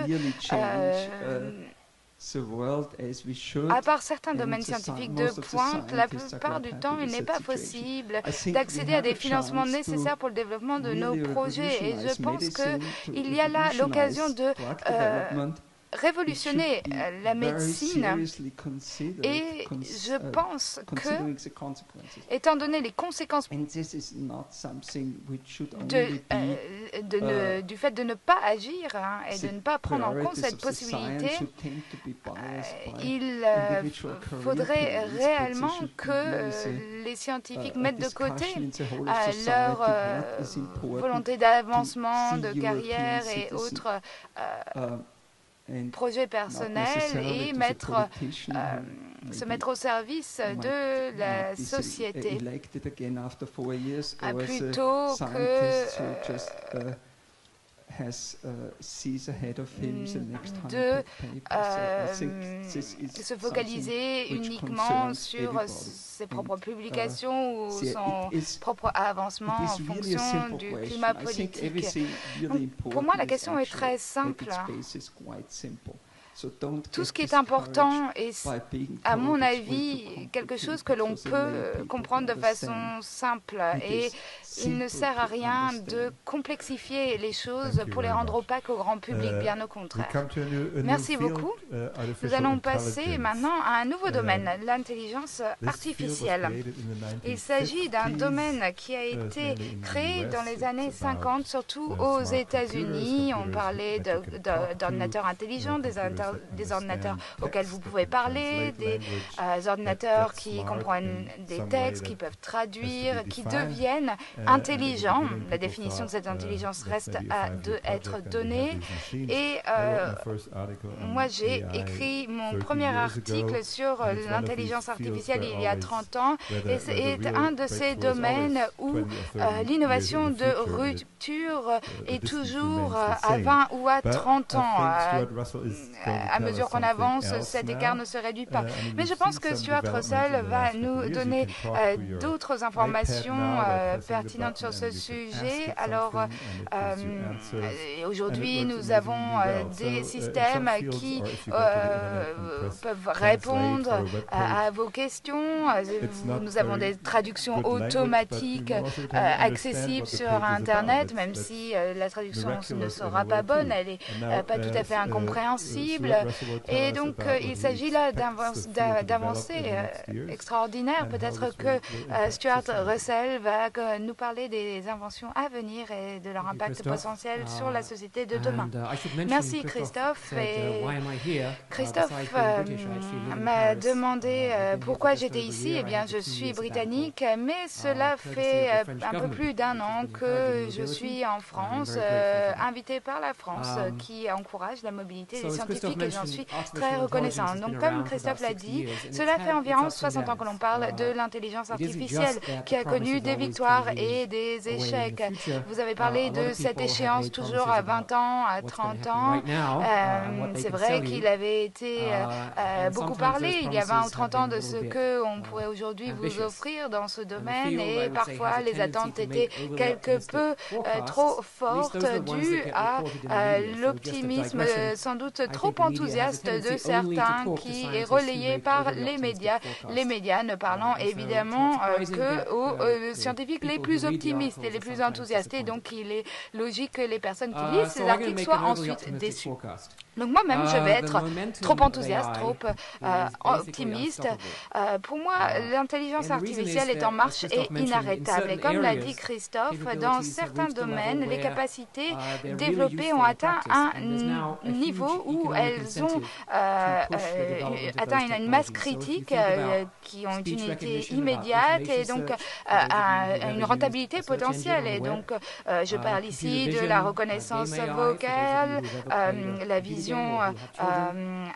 À part certains domaines scientifiques de pointe, la plupart du temps, il n'est pas possible d'accéder à des financements nécessaires pour le développement de nos projets. Et je pense qu'il y a là l'occasion de révolutionner la médecine, et je pense que, étant donné les conséquences du fait de ne pas agir et de ne pas prendre en compte cette possibilité, il faudrait réellement que les scientifiques mettent de côté leur volonté d'avancement, de carrière et autres projets personnels et se mettre au service de la société plutôt que de se focaliser uniquement sur ses propres publications ou son propre avancement en fonction du climat politique. Donc, pour moi, la question est très simple. Tout ce qui est important est, à mon avis, quelque chose que l'on peut comprendre de façon simple, et il ne sert à rien de complexifier les choses pour les rendre opaques au grand public, bien au contraire. Merci beaucoup. Nous allons passer maintenant à un nouveau domaine, l'intelligence artificielle. Il s'agit d'un domaine qui a été créé dans les années 50, surtout aux États-Unis. On parlait d'ordinateurs intelligents, des ordinateurs auxquels vous pouvez parler, des ordinateurs qui comprennent des textes, qui peuvent traduire, qui deviennent intelligents. La définition de cette intelligence reste à être donnée. Et moi, j'ai écrit mon premier article sur l'intelligence artificielle il y a 30 ans, et c'est un de ces domaines où l'innovation de rupture est toujours à 20 ou à 30 ans. À mesure qu'on avance, cet écart ne se réduit pas. Mais je pense que Stuart Russell va nous donner d'autres informations pertinentes sur ce sujet. Alors, aujourd'hui, nous avons des systèmes qui peuvent répondre à vos questions. Nous avons des traductions automatiques accessibles sur Internet, même si la traduction ne sera pas bonne, elle n'est pas tout à fait incompréhensible. Et donc, il s'agit là d'avancées extraordinaires. Peut-être que Stuart Russell va nous parler des inventions à venir et de leur impact potentiel sur la société de demain. Merci Christophe. Et Christophe m'a demandé pourquoi j'étais ici. Eh bien, je suis britannique, mais cela fait un peu plus d'un an que je suis en France, invitée par la France, qui encourage la mobilité des scientifiques scientifique et j'en suis très reconnaissant. Donc, comme Christophe l'a dit, cela fait environ 60 ans que l'on parle de l'intelligence artificielle qui a connu des victoires et des échecs. Vous avez parlé de cette échéance toujours à 20 ans, à 30 ans. C'est vrai qu'il avait été beaucoup parlé il y a 20 ou 30 ans de ce qu'on pourrait aujourd'hui vous offrir dans ce domaine et parfois les attentes étaient quelque peu trop fortes dues à l'optimisme sans doute trop enthousiaste de certains qui est relayé par les médias ne parlant évidemment que aux scientifiques les plus optimistes et les plus enthousiastes. Et donc il est logique que les personnes qui lisent ces articles soient ensuite déçues. Donc moi-même, je vais être trop enthousiaste, trop optimiste. Pour moi, l'intelligence artificielle est en marche et inarrêtable. Et comme l'a dit Christophe, dans certains domaines, les capacités développées ont atteint un niveau où elles ont atteint une masse critique, qui ont une utilité immédiate et donc une rentabilité potentielle. Et donc, je parle ici de la reconnaissance vocale, la vision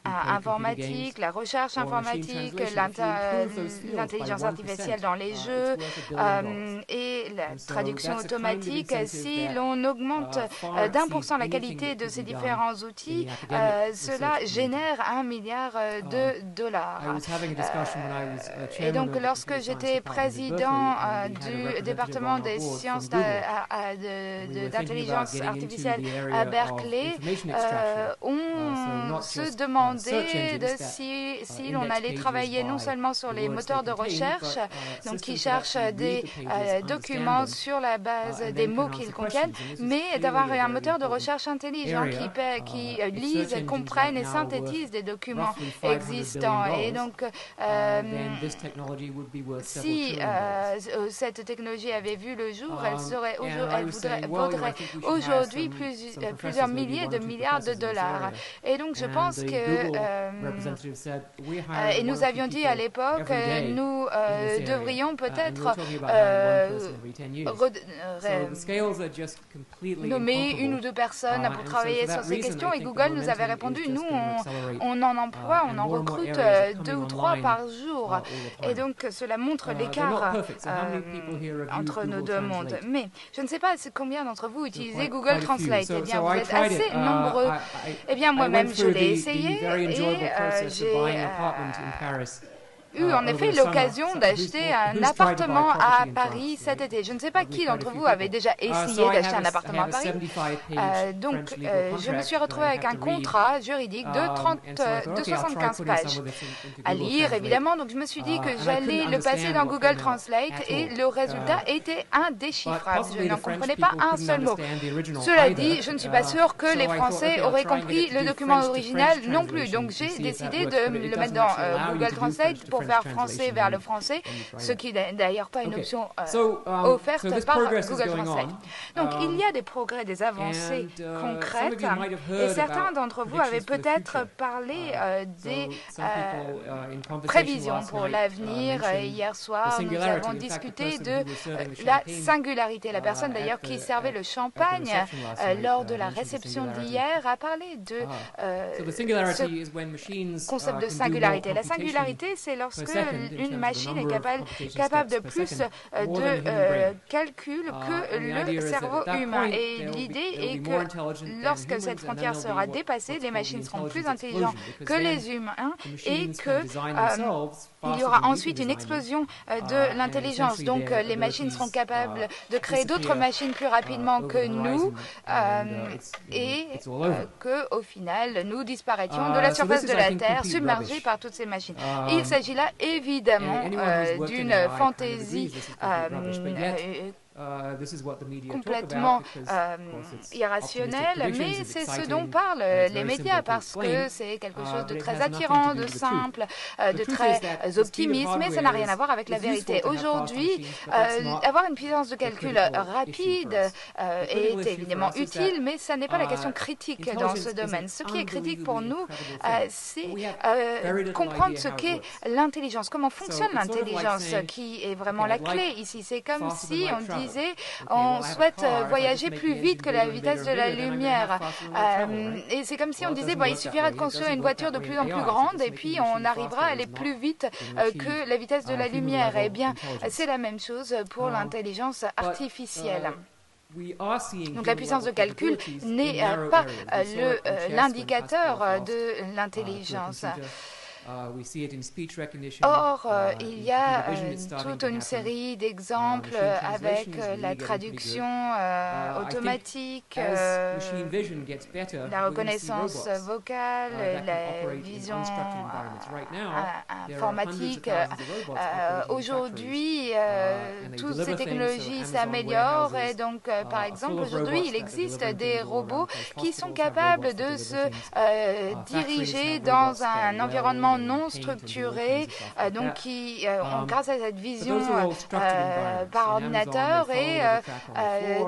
informatique, la recherche informatique, l'intelligence artificielle dans les jeux et la traduction automatique. Si l'on augmente d'1% la qualité de ces différents outils, cela génère $1 milliard. Et donc, lorsque j'étais président du département des sciences d'intelligence artificielle à Berkeley, on se demandait si l'on allait travailler non seulement sur les moteurs de recherche, donc qui cherchent des documents sur la base des mots qu'ils contiennent, mais d'avoir un moteur de recherche intelligent qui lise, comprenne et synthétise des documents existants. Et donc, si cette technologie avait vu le jour, elle vaudrait aujourd'hui plusieurs milliers de milliards de dollars. Et donc, je pense que, et nous avions dit à l'époque, nous devrions peut-être nommer 1 ou 2 personnes pour travailler sur ces questions. Et Google nous avait répondu, nous, on en emploie, on en recrute 2 ou 3 par jour. Et donc, cela montre l'écart entre nos deux mondes. Mais je ne sais pas combien d'entre vous utilisez Google Translate. Eh bien, vous êtes assez nombreux. Eh bien, moi-même, je l'ai essayé et j'ai eu en effet l'occasion d'acheter un appartement à Paris cet été. Je ne sais pas qui d'entre vous avait déjà essayé d'acheter un appartement à Paris. Donc, je me suis retrouvée avec un contrat juridique de 75 pages à lire, évidemment. Donc, je me suis dit que j'allais le passer dans Google Translate et le résultat était indéchiffrable. Je n'en comprenais pas un seul mot. Cela dit, je ne suis pas sûre que les Français auraient compris le document original non plus. Donc, j'ai décidé de le mettre dans Google Translate pour faire français vers le français, ce qui n'est d'ailleurs pas une option offerte par Google Translate. Donc, il y a des progrès, des avancées concrètes, et certains d'entre vous avaient peut-être parlé des prévisions pour l'avenir. Hier soir, nous avons discuté de la singularité. La personne d'ailleurs qui servait le champagne lors de la réception d'hier a parlé de ce concept de singularité. La singularité, c'est lorsque une machine est capable de plus de calculs que le cerveau humain. Et l'idée est que lorsque cette frontière sera dépassée, les machines seront plus intelligentes que les humains et que il y aura ensuite une explosion de l'intelligence. Donc, les machines seront capables de créer d'autres machines plus rapidement que nous et qu'au final, nous disparaîtions de la surface de la Terre, submergés par toutes ces machines. Et il s'agit là, évidemment, d'une fantaisie complètement irrationnel, mais c'est ce dont parlent les médias parce que c'est quelque chose de très attirant, de simple, de très optimiste, mais ça n'a rien à voir avec la vérité. Aujourd'hui, avoir une puissance de calcul rapide est évidemment utile, mais ça n'est pas la question critique dans ce domaine. Ce qui est critique pour nous, c'est comprendre ce qu'est l'intelligence, comment fonctionne l'intelligence, qui est vraiment la clé ici. C'est comme si on disait disait, on souhaite voyager plus vite que la vitesse de la lumière. Et c'est comme si on disait, il suffira de construire une voiture de plus en plus grande et puis on arrivera à aller plus vite que la vitesse de la lumière. Eh bien, c'est la même chose pour l'intelligence artificielle. Donc la puissance de calcul n'est pas l'indicateur de l'intelligence. Or, il y a toute une série d'exemples avec la traduction automatique, la reconnaissance vocale, la vision informatique. Aujourd'hui, toutes ces technologies s'améliorent et donc, par exemple, aujourd'hui, il existe des robots qui sont capables de se diriger dans un environnement non structurés, donc qui ont grâce à cette vision par ordinateur et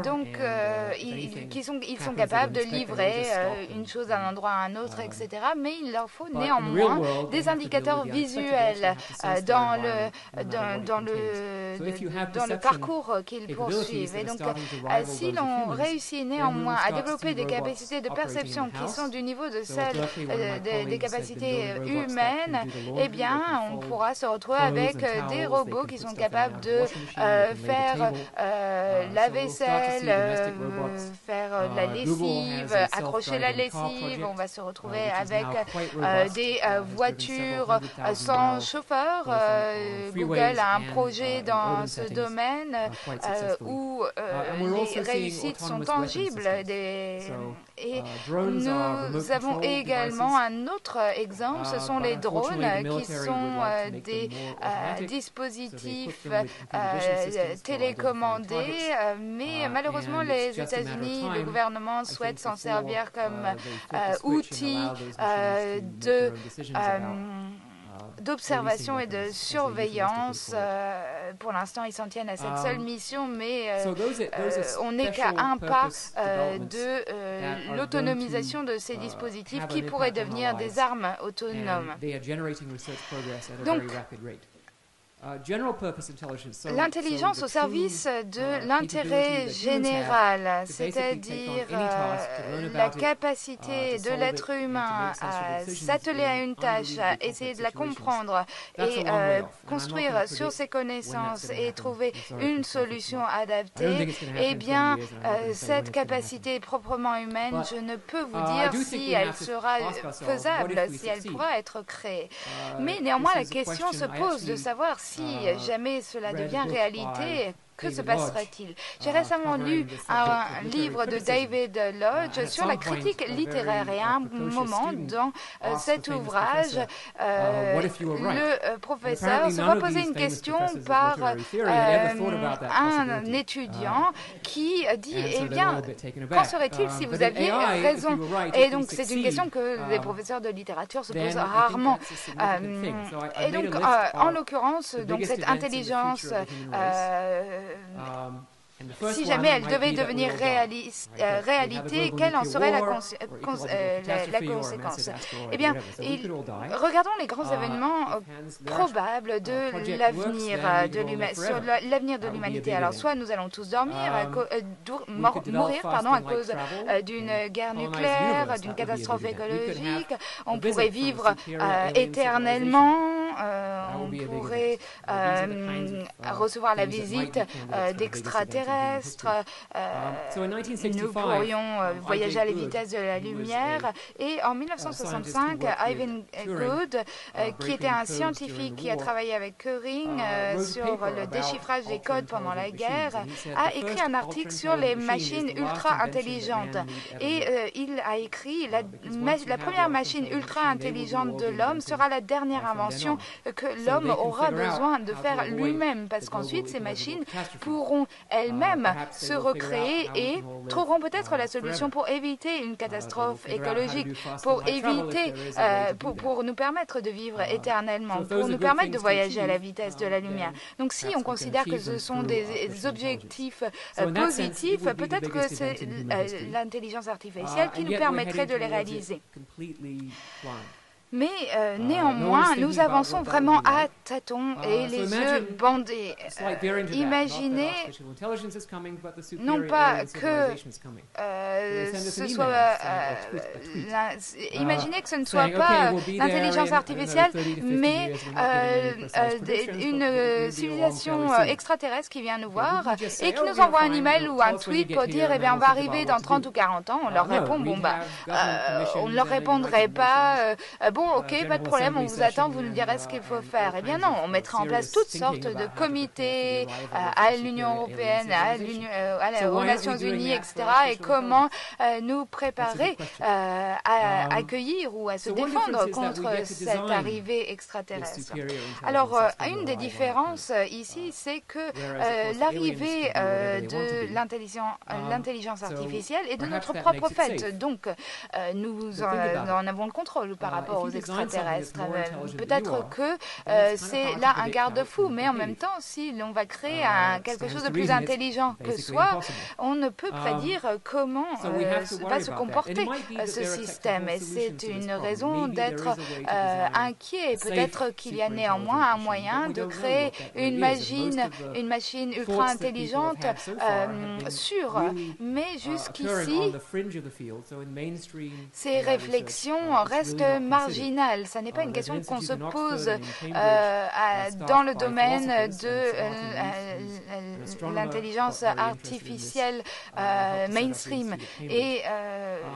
donc ils sont capables de livrer une chose d'un endroit à un autre, etc. Mais il leur faut néanmoins des indicateurs visuels dans le parcours qu'ils poursuivent. Et donc, si l'on réussit néanmoins à développer des capacités de perception qui sont du niveau de celles des capacités humaines, eh bien, on pourra se retrouver avec des robots qui sont capables de faire la vaisselle, faire la lessive, accrocher la lessive. On va se retrouver avec des voitures sans chauffeur. Google a un projet dans ce domaine où les réussites sont tangibles. Et nous avons également un autre exemple, ce sont les drones qui sont des dispositifs télécommandés, mais malheureusement les États-Unis, le gouvernement souhaite s'en servir comme outil d'observation et de surveillance. Pour l'instant, ils s'en tiennent à cette seule mission, mais on n'est qu'à un pas de l'autonomisation de ces dispositifs qui pourraient devenir des armes autonomes. Donc, l'intelligence au service de l'intérêt général, c'est-à-dire la capacité de l'être humain à s'atteler à une tâche, à essayer de la comprendre et construire sur ses connaissances et trouver une solution adaptée, eh bien, cette capacité proprement humaine, je ne peux vous dire si elle sera faisable, si elle pourra être créée. Mais néanmoins, la question se pose de savoir si jamais cela devient réalité, que se passera-t-il? J'ai récemment lu un livre de David Lodge sur la critique littéraire et à un moment dans cet ouvrage, le professeur se voit poser une question par un étudiant qui dit « Eh bien, qu'en serait-il si vous aviez raison ?» Et donc, c'est une question que les professeurs de littérature se posent rarement. Et donc, en l'occurrence, cette intelligence si jamais elle devait devenir réalité, quelle en serait la conséquence? Eh bien, regardons les grands événements probables de l'avenir sur l'avenir de l'humanité. Alors, soit nous allons tous mourir à cause d'une guerre nucléaire, d'une catastrophe écologique. On pourrait vivre éternellement. On pourrait recevoir la visite d'extraterrestres. Nous pourrions voyager à la vitesse de la lumière. Et en 1965, Ivan Good, qui était un scientifique qui a travaillé avec Turing sur le déchiffrage des codes pendant la guerre, a écrit un article sur les machines ultra intelligentes. Et il a écrit la première machine ultra intelligente de l'homme sera la dernière invention que l'homme aura besoin de faire lui-même, parce qu'ensuite ces machines pourront elles-mêmes se recréer et trouveront peut-être la solution pour éviter une catastrophe écologique, pour éviter, pour nous permettre de vivre éternellement, pour nous permettre de voyager à la vitesse de la lumière. Donc si on considère que ce sont des objectifs positifs, peut-être que c'est l'intelligence artificielle qui nous permettrait de les réaliser. Mais néanmoins, nous avançons vraiment à tâtons et les yeux bandés. Imaginez non pas que ce soit imaginez que ce ne soit pas l'intelligence artificielle, mais une civilisation extraterrestre qui vient nous voir et qui nous envoie un email ou un tweet pour dire, eh bien, on va arriver dans 30 ou 40 ans. On leur répond, bon, on ne leur répondrait pas, bon, ok, pas de problème, on vous attend, vous nous direz ce qu'il faut faire. Eh bien non, on mettra en place toutes sortes de comités à l'Union européenne, aux Nations Unies, etc. et comment nous préparer à accueillir ou à se défendre contre cette arrivée extraterrestre. Alors, une des différences ici, c'est que l'arrivée de l'intelligence artificielle est de notre propre fait. Donc, nous en avons le contrôle par rapport aux extraterrestres. Peut-être que c'est là un garde-fou, mais en même temps, si l'on va créer quelque chose de plus intelligent que soi, on ne peut prédire comment va se comporter ce système. Et c'est une raison d'être inquiet. Peut-être qu'il y a néanmoins un moyen de créer une machine ultra intelligente sûre. Mais jusqu'ici, ces réflexions restent marginales. Ça n'est pas une question qu'on se pose dans le domaine de l'intelligence artificielle mainstream. Et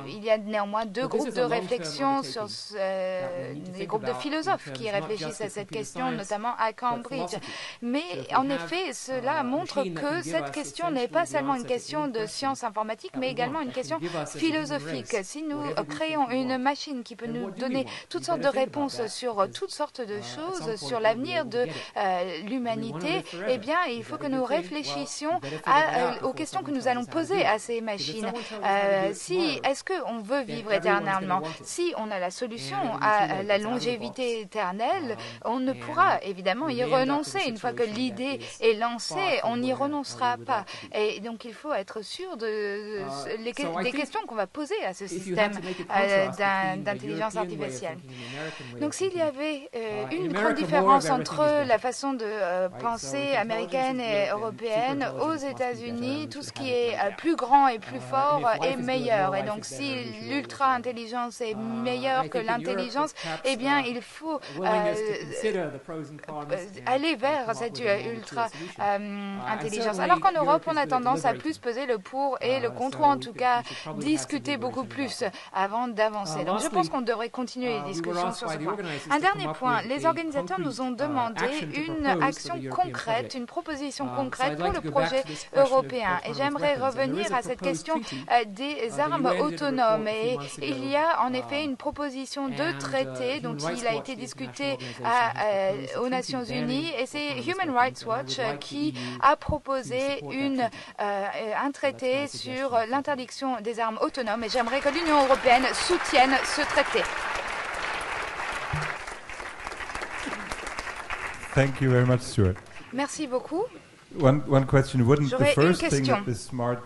il y a néanmoins deux groupes de réflexion sur des groupes de philosophes qui réfléchissent à cette question, notamment à Cambridge. Mais en effet, cela montre que cette question n'est pas seulement une question de science informatique, mais également une question philosophique. Si nous créons une machine qui peut nous donner toutes sortes de réponses sur toutes sortes de choses, sur l'avenir de l'humanité, eh bien, il faut que nous réfléchissions aux questions que nous allons poser à ces machines. Est-ce qu'on veut vivre éternellement? Si on a la solution à la longévité éternelle, on ne pourra évidemment y renoncer. Une fois que l'idée est lancée, on n'y renoncera pas. Et donc, il faut être sûr des questions qu'on va poser à ce système d'intelligence artificielle. Donc, s'il y avait une grande différence entre la façon de penser américaine et européenne, aux États-Unis, tout ce qui est plus grand et plus fort est meilleur. Et donc, si l'ultra-intelligence est meilleure que l'intelligence, eh bien, il faut aller vers cette ultra-intelligence. Alors qu'en Europe, on a tendance à plus peser le pour et le contre, ou en tout cas discuter beaucoup plus avant d'avancer. Donc, je pense qu'on devrait continuer les discussions sur ce point. Un dernier point, les organisateurs nous ont demandé une action concrète, une proposition concrète pour le projet européen. Et j'aimerais revenir à cette question des armes autonomes. Et il y a en effet une proposition de traité dont il a été discuté aux Nations Unies, et c'est Human Rights Watch qui a proposé un traité sur l'interdiction des armes autonomes, et j'aimerais que l'Union européenne soutienne ce traité. Thank you very much, Stuart. Merci beaucoup. One question. Wouldn't the first thing that this smart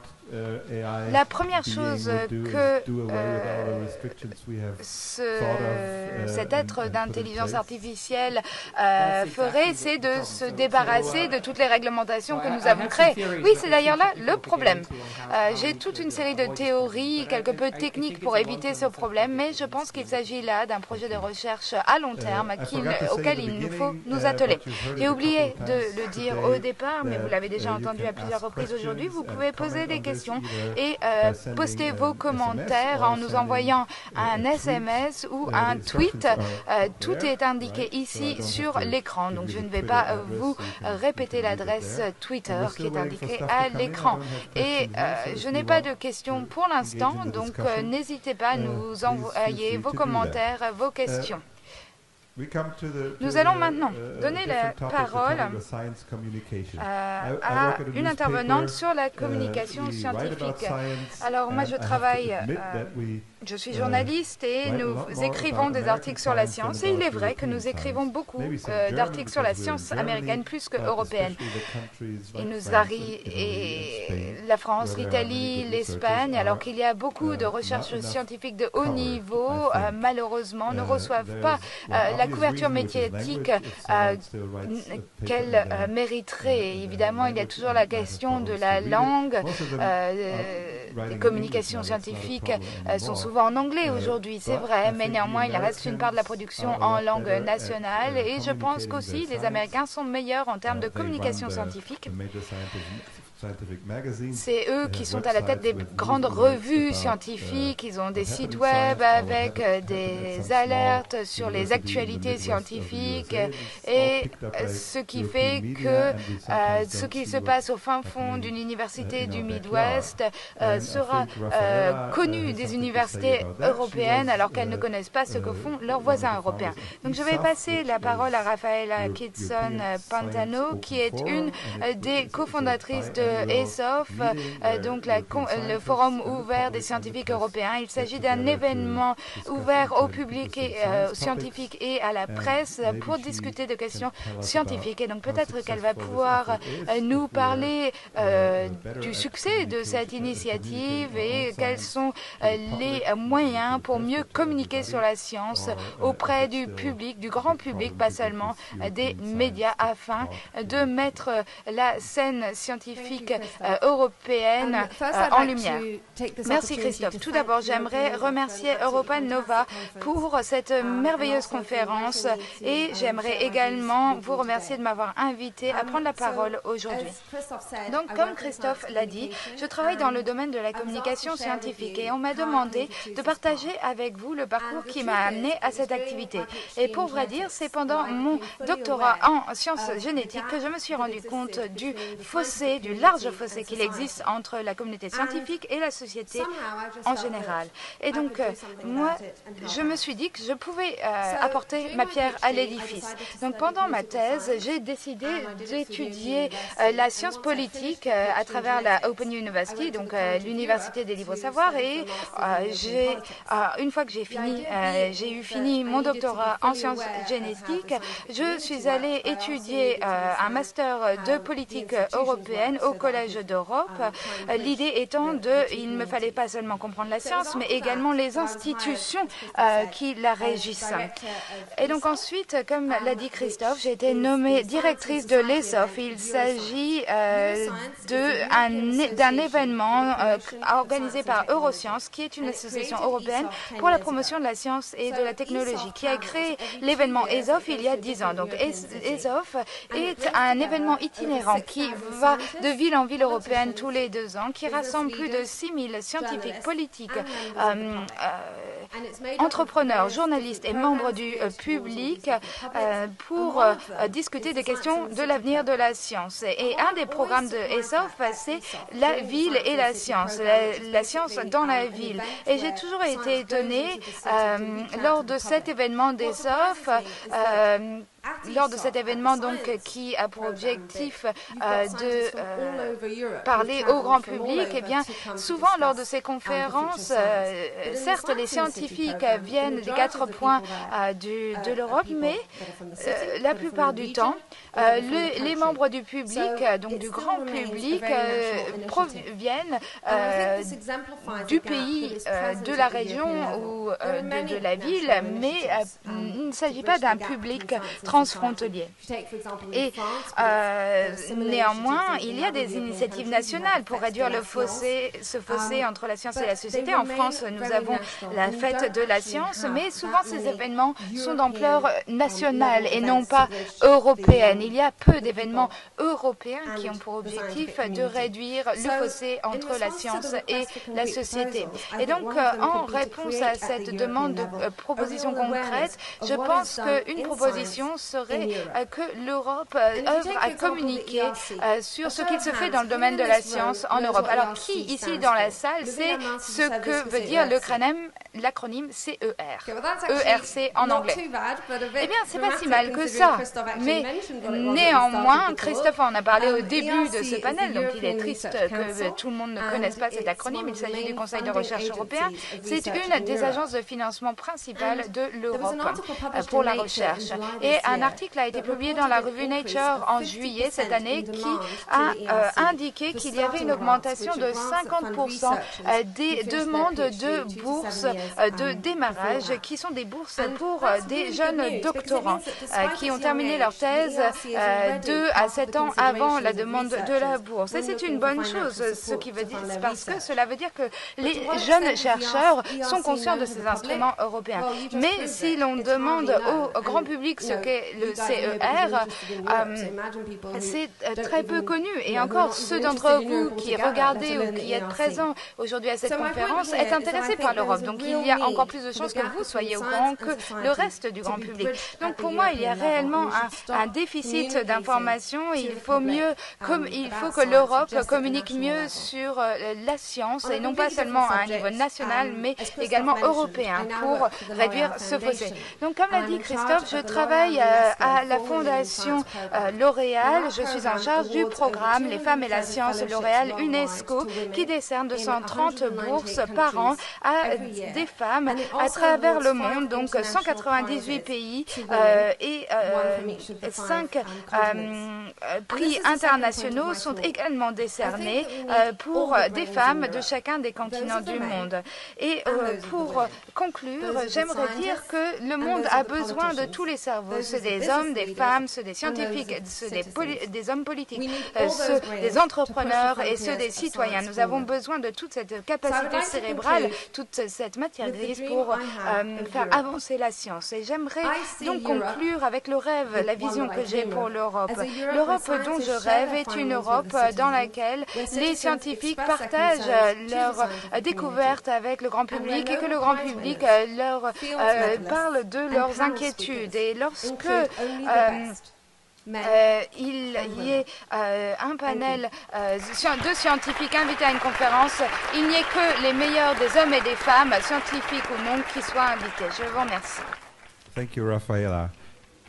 la première chose que cet être d'intelligence artificielle ferait, c'est de se débarrasser de toutes les réglementations que nous avons créées. Oui, c'est d'ailleurs là le problème. J'ai toute une série de théories, quelque peu techniques pour éviter ce problème, mais je pense qu'il s'agit là d'un projet de recherche à long terme auquel il nous faut nous atteler. J'ai oublié de le dire au départ, mais vous l'avez déjà entendu à plusieurs reprises aujourd'hui. Vous pouvez poser des questions et poster vos commentaires en nous envoyant un SMS ou un tweet. Tout est indiqué ici sur l'écran, donc je ne vais pas vous répéter l'adresse Twitter qui est indiquée à l'écran. Et je n'ai pas de questions pour l'instant, donc n'hésitez pas à nous envoyer vos commentaires, vos questions. Nous allons maintenant donner la parole à une intervenante sur la communication scientifique. Alors moi je travaille Je suis journaliste et nous écrivons des articles sur la science. Et il est vrai que nous écrivons beaucoup d'articles sur la science américaine plus que européenne. Et la France, l'Italie, l'Espagne, alors qu'il y a beaucoup de recherches scientifiques de haut niveau, malheureusement, ne reçoivent pas la couverture médiatique qu'elles mériteraient. Évidemment, il y a toujours la question de la langue. Les communications scientifiques sont souvent en anglais aujourd'hui, c'est vrai, mais néanmoins, il reste une part de la production en langue nationale et je pense qu'aussi les Américains sont meilleurs en termes de communication scientifique. C'est eux qui sont à la tête des grandes revues scientifiques. Ils ont des sites web avec des alertes sur les actualités scientifiques et ce qui fait que ce qui se passe au fin fond d'une université du Midwest sera connu des universités européennes alors qu'elles ne connaissent pas ce que font leurs voisins européens. Donc je vais passer la parole à Rafaela Kitson-Pantano qui est une des cofondatrices de ESOF, donc le Forum ouvert des scientifiques européens. Il s'agit d'un événement ouvert au public et scientifique et à la presse pour discuter de questions scientifiques. Et donc peut-être qu'elle va pouvoir nous parler du succès de cette initiative et quels sont les moyens pour mieux communiquer sur la science auprès du public, du grand public, pas seulement des médias, afin de mettre la scène scientifique européenne en lumière. Merci Christophe. Tout d'abord, j'aimerais remercier Europa Nova pour cette merveilleuse conférence et j'aimerais également vous remercier de m'avoir invité à prendre la parole aujourd'hui. Donc, comme Christophe l'a dit, je travaille dans le domaine de la communication scientifique et on m'a demandé de partager avec vous le parcours qui m'a amené à cette activité. Et pour vrai dire, c'est pendant mon doctorat en sciences génétiques que je me suis rendu compte du fossé, du large fossé qu'il existe entre la communauté scientifique et la société en général. Et donc, moi, je me suis dit que je pouvais apporter ma pierre à l'édifice. Donc, pendant ma thèse, j'ai décidé d'étudier la science politique à travers la Open University, donc l'Université des Libres Savoirs. Et une fois que j'ai eu fini mon doctorat en sciences génétiques, je suis allée étudier un master de politique européenne au Collège d'Europe. L'idée étant il ne me fallait pas seulement comprendre la science, mais également les institutions qui la régissent. Et donc ensuite, comme l'a dit Christophe, j'ai été nommée directrice de l'ESOF. Il s'agit d'un événement organisé par Euroscience, qui est une association européenne pour la promotion de la science et de la technologie, qui a créé l'événement ESOF il y a 10 ans. Donc ESOF est un événement itinérant qui va de ville en ville européenne tous les 2 ans, qui rassemble plus de 6000 scientifiques, politiques, entrepreneurs, journalistes et membres du public pour discuter des questions de l'avenir de la science. Et un des programmes de ESOF, c'est la ville et la science dans la ville. Et j'ai toujours été étonnée lors de cet événement d'ESOF, qui a pour objectif de parler au grand public, eh bien, souvent lors de ces conférences, certes, les scientifiques viennent des 4 coins de l'Europe, mais la plupart du temps, les membres du public, donc du grand public, proviennent du pays, de la région ou de la ville, mais il ne s'agit pas d'un public transfrontalier. Et néanmoins, il y a des initiatives nationales pour réduire ce fossé entre la science et la société. En France, nous avons la fête de la science, mais souvent ces événements sont d'ampleur nationale et non pas européenne. Il y a peu d'événements européens qui ont pour objectif de réduire le fossé entre la science et la société. Et donc, en réponse à cette demande de proposition concrète, je pense qu'une proposition serait que l'Europe œuvre à communiquer sur ce qu'il se fait dans le domaine de la science en Europe. Alors, qui ici dans la salle sait ce que veut dire l'acronyme CER, ERC en anglais? Eh bien, c'est pas si mal que ça. Mais néanmoins, Christophe en a parlé au début de ce panel, donc il est triste que tout le monde ne connaisse pas cet acronyme. Il s'agit du Conseil de recherche européen. C'est une des agences de financement principales de l'Europe pour la recherche. Et un article a été publié dans la revue Nature en juillet cette année qui a indiqué qu'il y avait une augmentation de 50% des demandes de bourses de démarrage qui sont des bourses pour des jeunes doctorants qui ont terminé leur thèse 2 à 7 ans avant la demande de la bourse. Et c'est une bonne chose, ce qui veut dire, parce que cela veut dire que les jeunes chercheurs sont conscients de ces instruments européens. Mais si l'on demande au grand public ce qu'est le CER, c'est très peu connu. Et encore, ceux d'entre vous qui regardez ou qui êtes présents aujourd'hui à cette conférence êtes intéressés par l'Europe. Donc il y a encore plus de chances que vous soyez au courant que le reste du grand public. Donc pour moi, il y a réellement un déficit d'information. Il faut que l'Europe communique mieux sur la science, et non pas seulement à un niveau national, mais également européen, pour réduire ce fossé. Donc comme l'a dit Christophe, je travaille à la Fondation L'Oréal. Je suis en charge du programme Les femmes et la science L'Oréal UNESCO, qui décerne 230 bourses par an à des femmes à travers le monde, donc 198 pays et 5 prix internationaux sont également décernés pour des femmes de chacun des continents du monde. Et pour conclure, j'aimerais dire que le monde a besoin de tous les cerveaux, ceux des hommes, des femmes, ceux des scientifiques, ceux des hommes politiques, ceux des entrepreneurs et ceux des citoyens. Nous avons besoin de toute cette capacité cérébrale, toute cette matière grise pour faire avancer la science. Et j'aimerais donc conclure avec le rêve, la vision que j'ai pour l'Europe. L'Europe dont je rêve est une Europe dans laquelle les scientifiques partagent leurs découvertes avec le grand public et que le grand public leur parle de leurs inquiétudes. Et lorsque il y ait un panel de scientifiques invités à une conférence, il n'y ait que les meilleurs des hommes et des femmes, scientifiques ou non, qui soient invités. Je vous remercie. Thank you, Rafaela.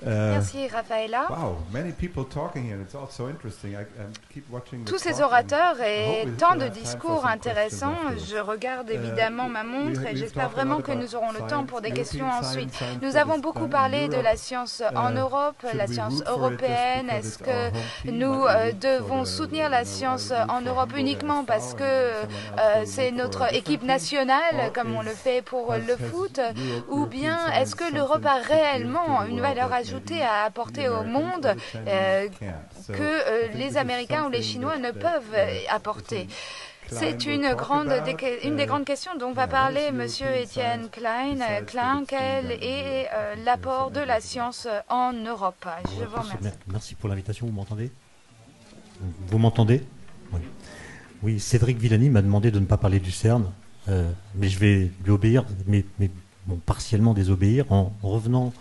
Merci, Rafaela. Wow, many people talking here. It's all so interesting. I keep watching tous ces orateurs et tant de discours intéressants. Je regarde évidemment ma montre et j'espère vraiment que nous aurons le temps pour des questions ensuite. Nous avons beaucoup parlé de la science en Europe, la science européenne. Est-ce que nous devons soutenir la science en Europe uniquement parce que c'est notre équipe nationale, comme on le fait pour le foot, ou bien est-ce que l'Europe a réellement une valeur ajoutée à apporter au monde que les Américains ou les Chinois ne peuvent apporter? C'est une des grandes questions dont va parler M. Étienne Klein. Quel est l'apport de la science en Europe? Je vous remercie. Merci pour l'invitation. Vous m'entendez? Vous m'entendez? Oui. Oui, Cédric Villani m'a demandé de ne pas parler du CERN, mais je vais lui obéir, mais bon, partiellement désobéir, en revenant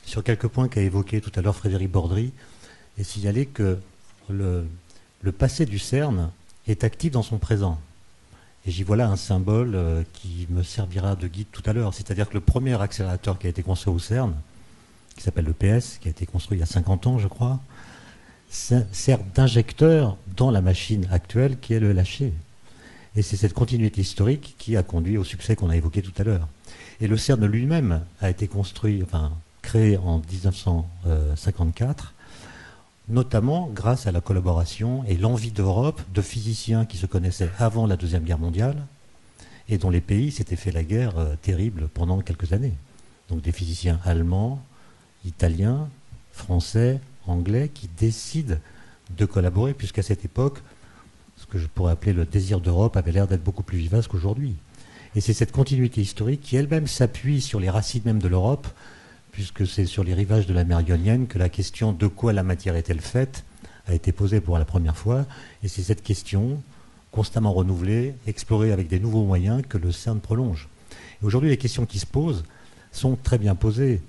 sur quelques points qu'a évoqué tout à l'heure Frédéric Bordry, et signaler que le passé du CERN est actif dans son présent. Et j'y vois là un symbole qui me servira de guide tout à l'heure. C'est-à-dire que le premier accélérateur qui a été construit au CERN, qui s'appelle l'EPS, qui a été construit il y a 50 ans, je crois, sert d'injecteur dans la machine actuelle qui est le LHC. Et c'est cette continuité historique qui a conduit au succès qu'on a évoqué tout à l'heure. Et le CERN lui-même a été créé en 1954, notamment grâce à la collaboration et l'envie d'Europe de physiciens qui se connaissaient avant la Deuxième Guerre mondiale et dont les pays s'étaient fait la guerre terrible pendant quelques années. Donc des physiciens allemands, italiens, français, anglais qui décident de collaborer, puisqu'à cette époque, ce que je pourrais appeler le désir d'Europe avait l'air d'être beaucoup plus vivace qu'aujourd'hui. Et c'est cette continuité historique qui elle-même s'appuie sur les racines même de l'Europe, puisque c'est sur les rivages de la mer Ionienne que la question de quoi la matière est-elle faite a été posée pour la première fois. Et c'est cette question, constamment renouvelée, explorée avec des nouveaux moyens, que le CERN prolonge. Et aujourd'hui, les questions qui se posent sont très bien posées.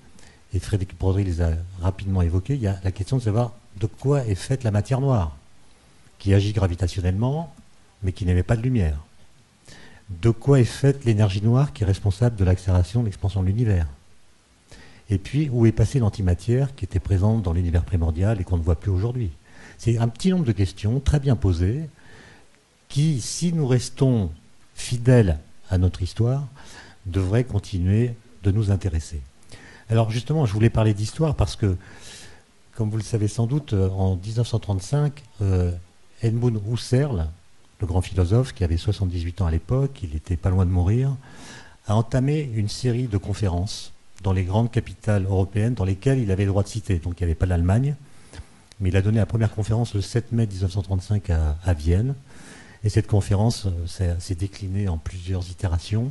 et Frédéric Brodry les a rapidement évoqués, il y a la question de savoir de quoi est faite la matière noire, qui agit gravitationnellement, mais qui n'émet pas de lumière. De quoi est faite l'énergie noire qui est responsable de l'accélération de l'expansion de l'univers. Et puis, où est passée l'antimatière qui était présente dans l'univers primordial et qu'on ne voit plus aujourd'hui. C'est un petit nombre de questions très bien posées qui, si nous restons fidèles à notre histoire, devraient continuer de nous intéresser. Alors justement, je voulais parler d'histoire parce que, comme vous le savez sans doute, en 1935, Edmund Husserl, le grand philosophe qui avait 78 ans à l'époque, il était pas loin de mourir, a entamé une série de conférences dans les grandes capitales européennes dans lesquelles il avait le droit de citer. Donc il n'y avait pas l'Allemagne, mais il a donné la première conférence le 7 mai 1935 à Vienne. Et cette conférence s'est déclinée en plusieurs itérations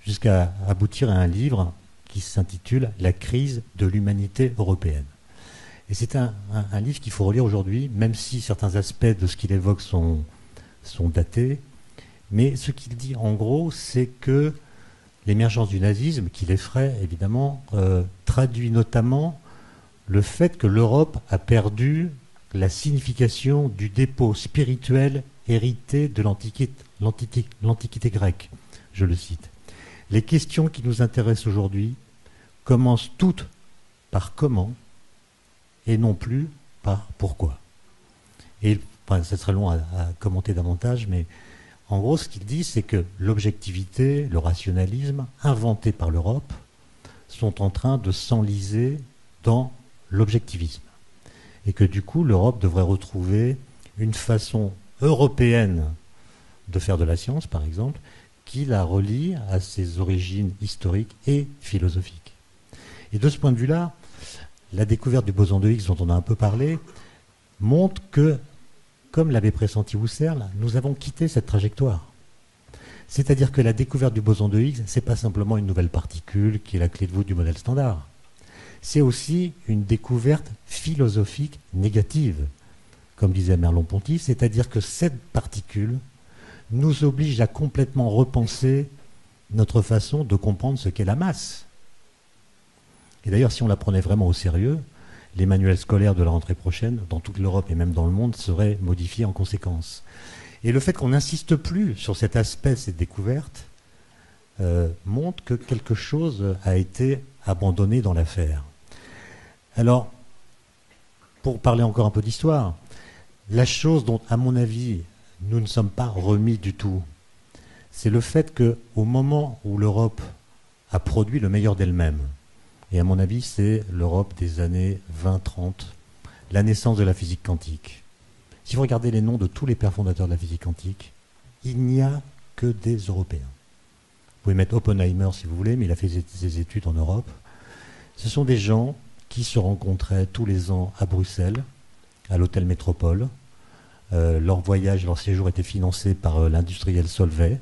jusqu'à aboutir à un livre qui s'intitule « La crise de l'humanité européenne ». Et c'est un livre qu'il faut relire aujourd'hui, même si certains aspects de ce qu'il évoque sont datés. Mais ce qu'il dit en gros, c'est que l'émergence du nazisme, qui l'effraie évidemment, traduit notamment le fait que l'Europe a perdu la signification du dépôt spirituel hérité de l'Antiquité grecque. Je le cite. Les questions qui nous intéressent aujourd'hui commencent toutes par comment et non plus par pourquoi. Et enfin, ça serait long à commenter davantage, mais en gros, ce qu'il dit, c'est que l'objectivité, le rationalisme, inventés par l'Europe, sont en train de s'enliser dans l'objectivisme. Et que du coup, l'Europe devrait retrouver une façon européenne de faire de la science, par exemple, qui la relie à ses origines historiques et philosophiques. Et de ce point de vue-là, la découverte du boson de Higgs, dont on a un peu parlé, montre que, comme l'avait pressenti Husserl, nous avons quitté cette trajectoire. C'est-à-dire que la découverte du boson de Higgs, ce n'est pas simplement une nouvelle particule qui est la clé de voûte du modèle standard. C'est aussi une découverte philosophique négative, comme disait Merleau-Ponty, c'est-à-dire que cette particule nous oblige à complètement repenser notre façon de comprendre ce qu'est la masse. Et d'ailleurs, si on la prenait vraiment au sérieux, les manuels scolaires de la rentrée prochaine, dans toute l'Europe et même dans le monde, seraient modifiés en conséquence. Et le fait qu'on n'insiste plus sur cet aspect de cette découverte montre que quelque chose a été abandonné dans l'affaire. Alors, pour parler encore un peu d'histoire, la chose dont, à mon avis, nous ne sommes pas remis du tout, c'est le fait qu'au moment où l'Europe a produit le meilleur d'elle-même, et à mon avis, c'est l'Europe des années 20-30, la naissance de la physique quantique. Si vous regardez les noms de tous les pères fondateurs de la physique quantique, il n'y a que des Européens. Vous pouvez mettre Oppenheimer si vous voulez, mais il a fait ses études en Europe. Ce sont des gens qui se rencontraient tous les ans à Bruxelles, à l'hôtel Métropole. Leur voyage, leur séjour était financé par l'industriel Solvay.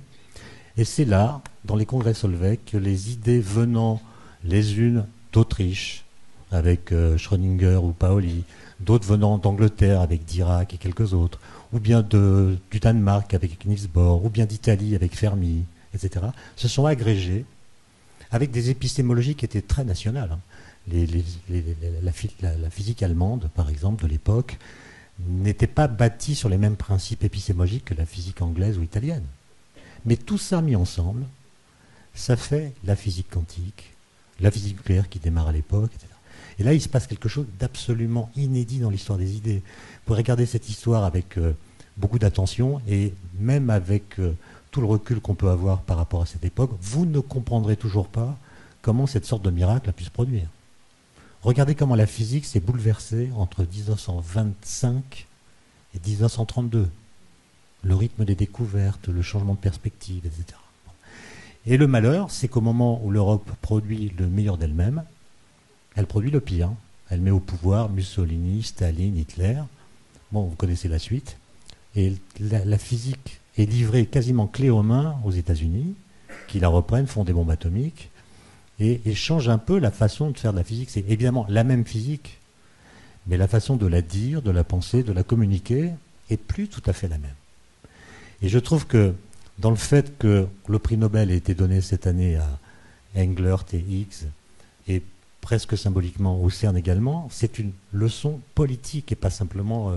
Et c'est là, dans les congrès Solvay, que les idées venant les unes d'Autriche, avec Schrödinger ou Paoli, d'autres venant d'Angleterre avec Dirac et quelques autres, ou bien du Danemark avec Niels Bohr, ou bien d'Italie avec Fermi, etc., se sont agrégés avec des épistémologies qui étaient très nationales. La physique allemande, par exemple, de l'époque, n'était pas bâtie sur les mêmes principes épistémologiques que la physique anglaise ou italienne. Mais tout ça mis ensemble, ça fait la physique quantique, la physique nucléaire qui démarre à l'époque, etc. Et là, il se passe quelque chose d'absolument inédit dans l'histoire des idées. Vous pouvez regarder cette histoire avec beaucoup d'attention, et même avec tout le recul qu'on peut avoir par rapport à cette époque, vous ne comprendrez toujours pas comment cette sorte de miracle a pu se produire. Regardez comment la physique s'est bouleversée entre 1925 et 1932. Le rythme des découvertes, le changement de perspective, etc. Et le malheur, c'est qu'au moment où l'Europe produit le meilleur d'elle-même, elle produit le pire. Elle met au pouvoir Mussolini, Staline, Hitler. Bon, vous connaissez la suite. Et la physique est livrée quasiment clé aux mains aux États-Unis, qui la reprennent, font des bombes atomiques, et changent un peu la façon de faire de la physique. C'est évidemment la même physique, mais la façon de la dire, de la penser, de la communiquer est plus tout à fait la même. Et je trouve que dans le fait que le prix Nobel ait été donné cette année à Englert et Higgs, et presque symboliquement au CERN également, c'est une leçon politique et pas simplement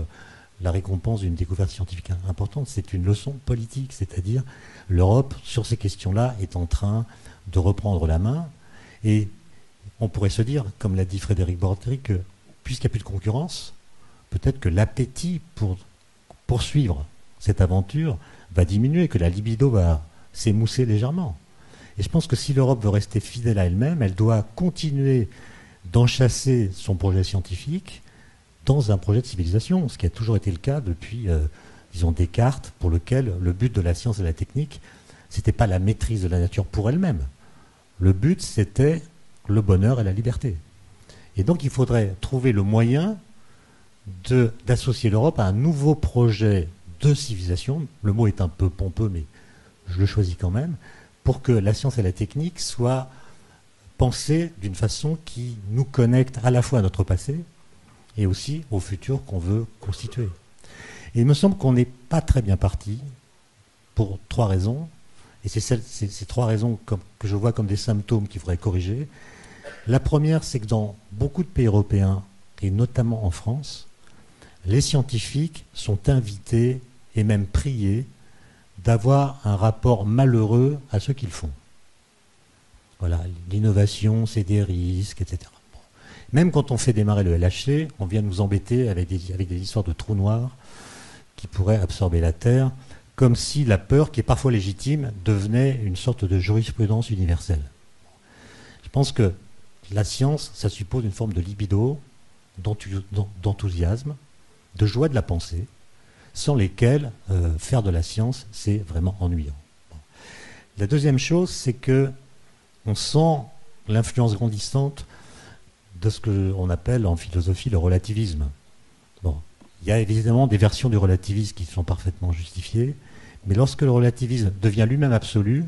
la récompense d'une découverte scientifique importante, c'est une leçon politique, c'est-à-dire l'Europe, sur ces questions-là, est en train de reprendre la main, et on pourrait se dire, comme l'a dit Frédéric Borteri, que puisqu'il n'y a plus de concurrence, peut-être que l'appétit pour poursuivre cette aventure va diminuer, que la libido va s'émousser légèrement. Et je pense que si l'Europe veut rester fidèle à elle-même, elle doit continuer d'enchasser son projet scientifique dans un projet de civilisation, ce qui a toujours été le cas depuis, disons, Descartes, pour lequel le but de la science et de la technique, c'était pas la maîtrise de la nature pour elle-même. Le but, c'était le bonheur et la liberté. Et donc, il faudrait trouver le moyen d'associer l'Europe à un nouveau projet de civilisation. Le mot est un peu pompeux, mais je le choisis quand même, pour que la science et la technique soient pensées d'une façon qui nous connecte à la fois à notre passé et aussi au futur qu'on veut constituer. Et il me semble qu'on n'est pas très bien parti pour 3 raisons. Et c'est ces 3 raisons que je vois comme des symptômes qu'il faudrait corriger. La première, c'est que dans beaucoup de pays européens, et notamment en France, les scientifiques sont invités et même priés d'avoir un rapport malheureux à ce qu'ils font. Voilà, l'innovation, c'est des risques, etc. Bon. Même quand on fait démarrer le LHC, on vient nous embêter avec des histoires de trous noirs qui pourraient absorber la Terre, comme si la peur, qui est parfois légitime, devenait une sorte de jurisprudence universelle. Je pense que la science, ça suppose une forme de libido, d'enthousiasme, de joie de la pensée, sans lesquels faire de la science, c'est vraiment ennuyant. Bon. La deuxième chose, c'est que on sent l'influence grandissante de ce qu'on appelle en philosophie le relativisme. Bon. Il y a évidemment des versions du relativisme qui sont parfaitement justifiées, mais lorsque le relativisme devient lui-même absolu,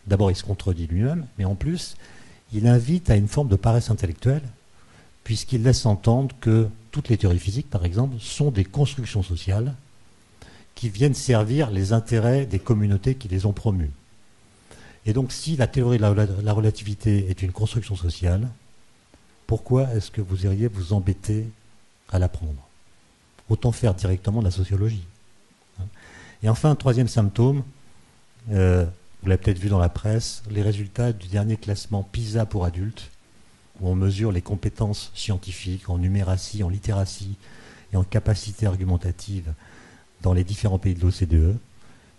d'abord il se contredit lui-même, mais en plus, il invite à une forme de paresse intellectuelle, puisqu'il laisse entendre que toutes les théories physiques, par exemple, sont des constructions sociales qui viennent servir les intérêts des communautés qui les ont promues. Et donc, si la théorie de la relativité est une construction sociale, pourquoi est-ce que vous iriez vous embêter à l'apprendre? Autant faire directement de la sociologie. Et enfin, un troisième symptôme, vous l'avez peut-être vu dans la presse, les résultats du dernier classement PISA pour adultes, où on mesure les compétences scientifiques en numératie, en littératie et en capacité argumentative dans les différents pays de l'OCDE.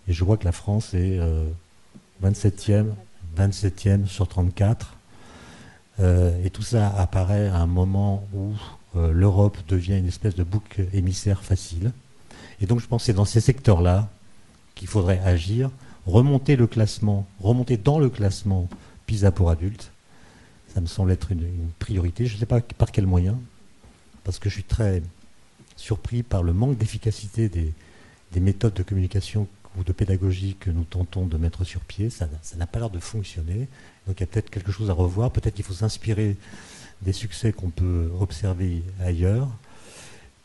Et je vois que la France est 27e sur 34. Et tout ça apparaît à un moment où l'Europe devient une espèce de bouc émissaire facile. Et donc je pense que c'est dans ces secteurs-là qu'il faudrait agir, remonter dans le classement PISA pour adultes. Ça me semble être une priorité. Je ne sais pas par quel moyen, parce que je suis très surpris par le manque d'efficacité des méthodes de communication ou de pédagogie que nous tentons de mettre sur pied. Ça n'a pas l'air de fonctionner. Donc il y a peut-être quelque chose à revoir. Peut-être qu'il faut s'inspirer des succès qu'on peut observer ailleurs.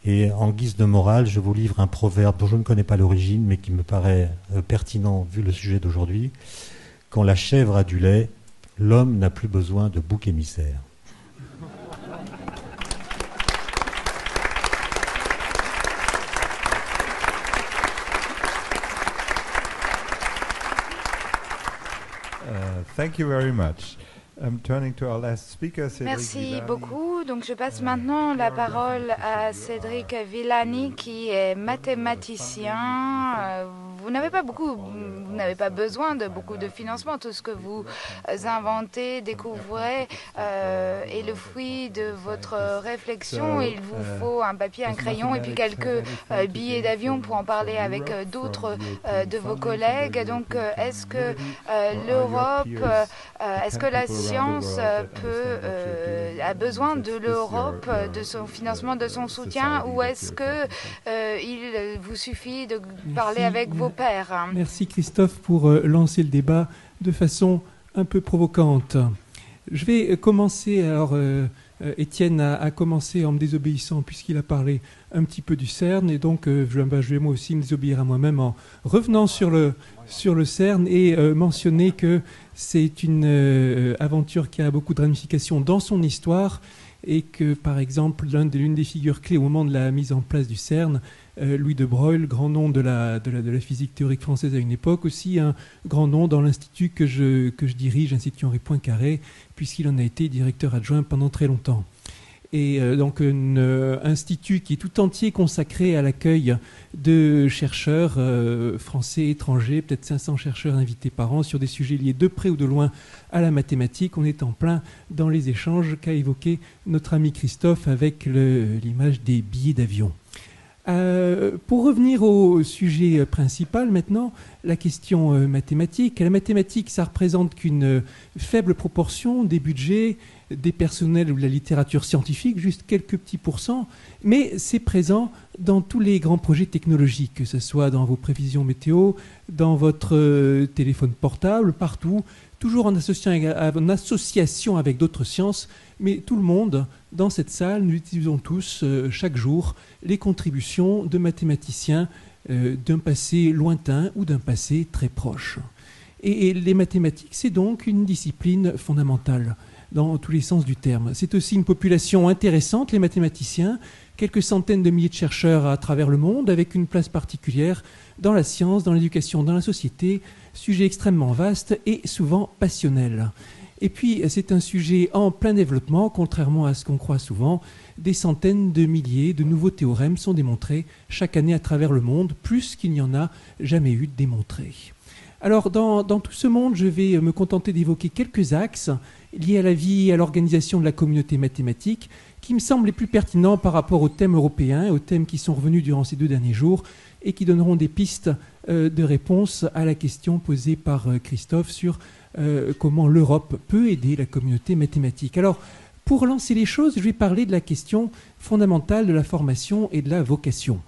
Et en guise de morale, je vous livre un proverbe dont je ne connais pas l'origine, mais qui me paraît pertinent vu le sujet d'aujourd'hui. Quand la chèvre a du lait, l'homme n'a plus besoin de bouc émissaire. Thank you very much. I'm turning to our last speaker, Cédric Merci Villani. beaucoup. Donc je passe maintenant la parole à Cédric Villani, qui est mathématicien. Vous n'avez pas besoin de beaucoup de financement. Tout ce que vous inventez, découvrez est le fruit de votre réflexion. Il vous faut un papier, un crayon et puis quelques billets d'avion pour en parler avec d'autres de vos collègues. Donc est-ce que l'Europe, est-ce que la science a besoin de l'Europe, de son financement, de son soutien, ou est-ce que il vous suffit de parler avec vos pairs? Merci Christophe pour lancer le débat de façon un peu provocante. Je vais commencer alors Étienne a commencé en me désobéissant puisqu'il a parlé un petit peu du CERN, et donc je vais moi aussi me désobéir à moi-même en revenant sur le CERN et mentionner que c'est une aventure qui a beaucoup de ramifications dans son histoire, et que par exemple l'une des figures clés au moment de la mise en place du CERN, Louis de Broglie, grand nom de la physique théorique française à une époque, aussi un grand nom dans l'institut que je dirige, l'Institut Henri Poincaré, puisqu'il en a été directeur adjoint pendant très longtemps. Et donc un institut qui est tout entier consacré à l'accueil de chercheurs français, étrangers, peut-être 500 chercheurs invités par an sur des sujets liés de près ou de loin à la mathématique. On est en plein dans les échanges qu'a évoqué notre ami Christophe avec l'image des billets d'avion. Pour revenir au sujet principal maintenant, la question mathématique. La mathématique, ça représente qu'une faible proportion des budgets des personnels ou de la littérature scientifique, juste quelques petits pourcents, mais c'est présent dans tous les grands projets technologiques, que ce soit dans vos prévisions météo, dans votre téléphone portable, partout, toujours en association avec d'autres sciences, mais tout le monde, dans cette salle, nous utilisons tous chaque jour les contributions de mathématiciens d'un passé lointain ou d'un passé très proche. Et les mathématiques, c'est donc une discipline fondamentale dans tous les sens du terme. C'est aussi une population intéressante, les mathématiciens, quelques centaines de milliers de chercheurs à travers le monde, avec une place particulière dans la science, dans l'éducation, dans la société, sujet extrêmement vaste et souvent passionnel. Et puis, c'est un sujet en plein développement, contrairement à ce qu'on croit souvent. Des centaines de milliers de nouveaux théorèmes sont démontrés chaque année à travers le monde, plus qu'il n'y en a jamais eu démontrés. Alors, dans tout ce monde, je vais me contenter d'évoquer quelques axes liés à la vie et à l'organisation de la communauté mathématique, qui me semblent les plus pertinents par rapport aux thèmes européens, aux thèmes qui sont revenus durant ces 2 derniers jours, et qui donneront des pistes de réponse à la question posée par Christophe sur comment l'Europe peut aider la communauté mathématique. Alors, pour lancer les choses, je vais parler de la question fondamentale de la formation et de la vocation.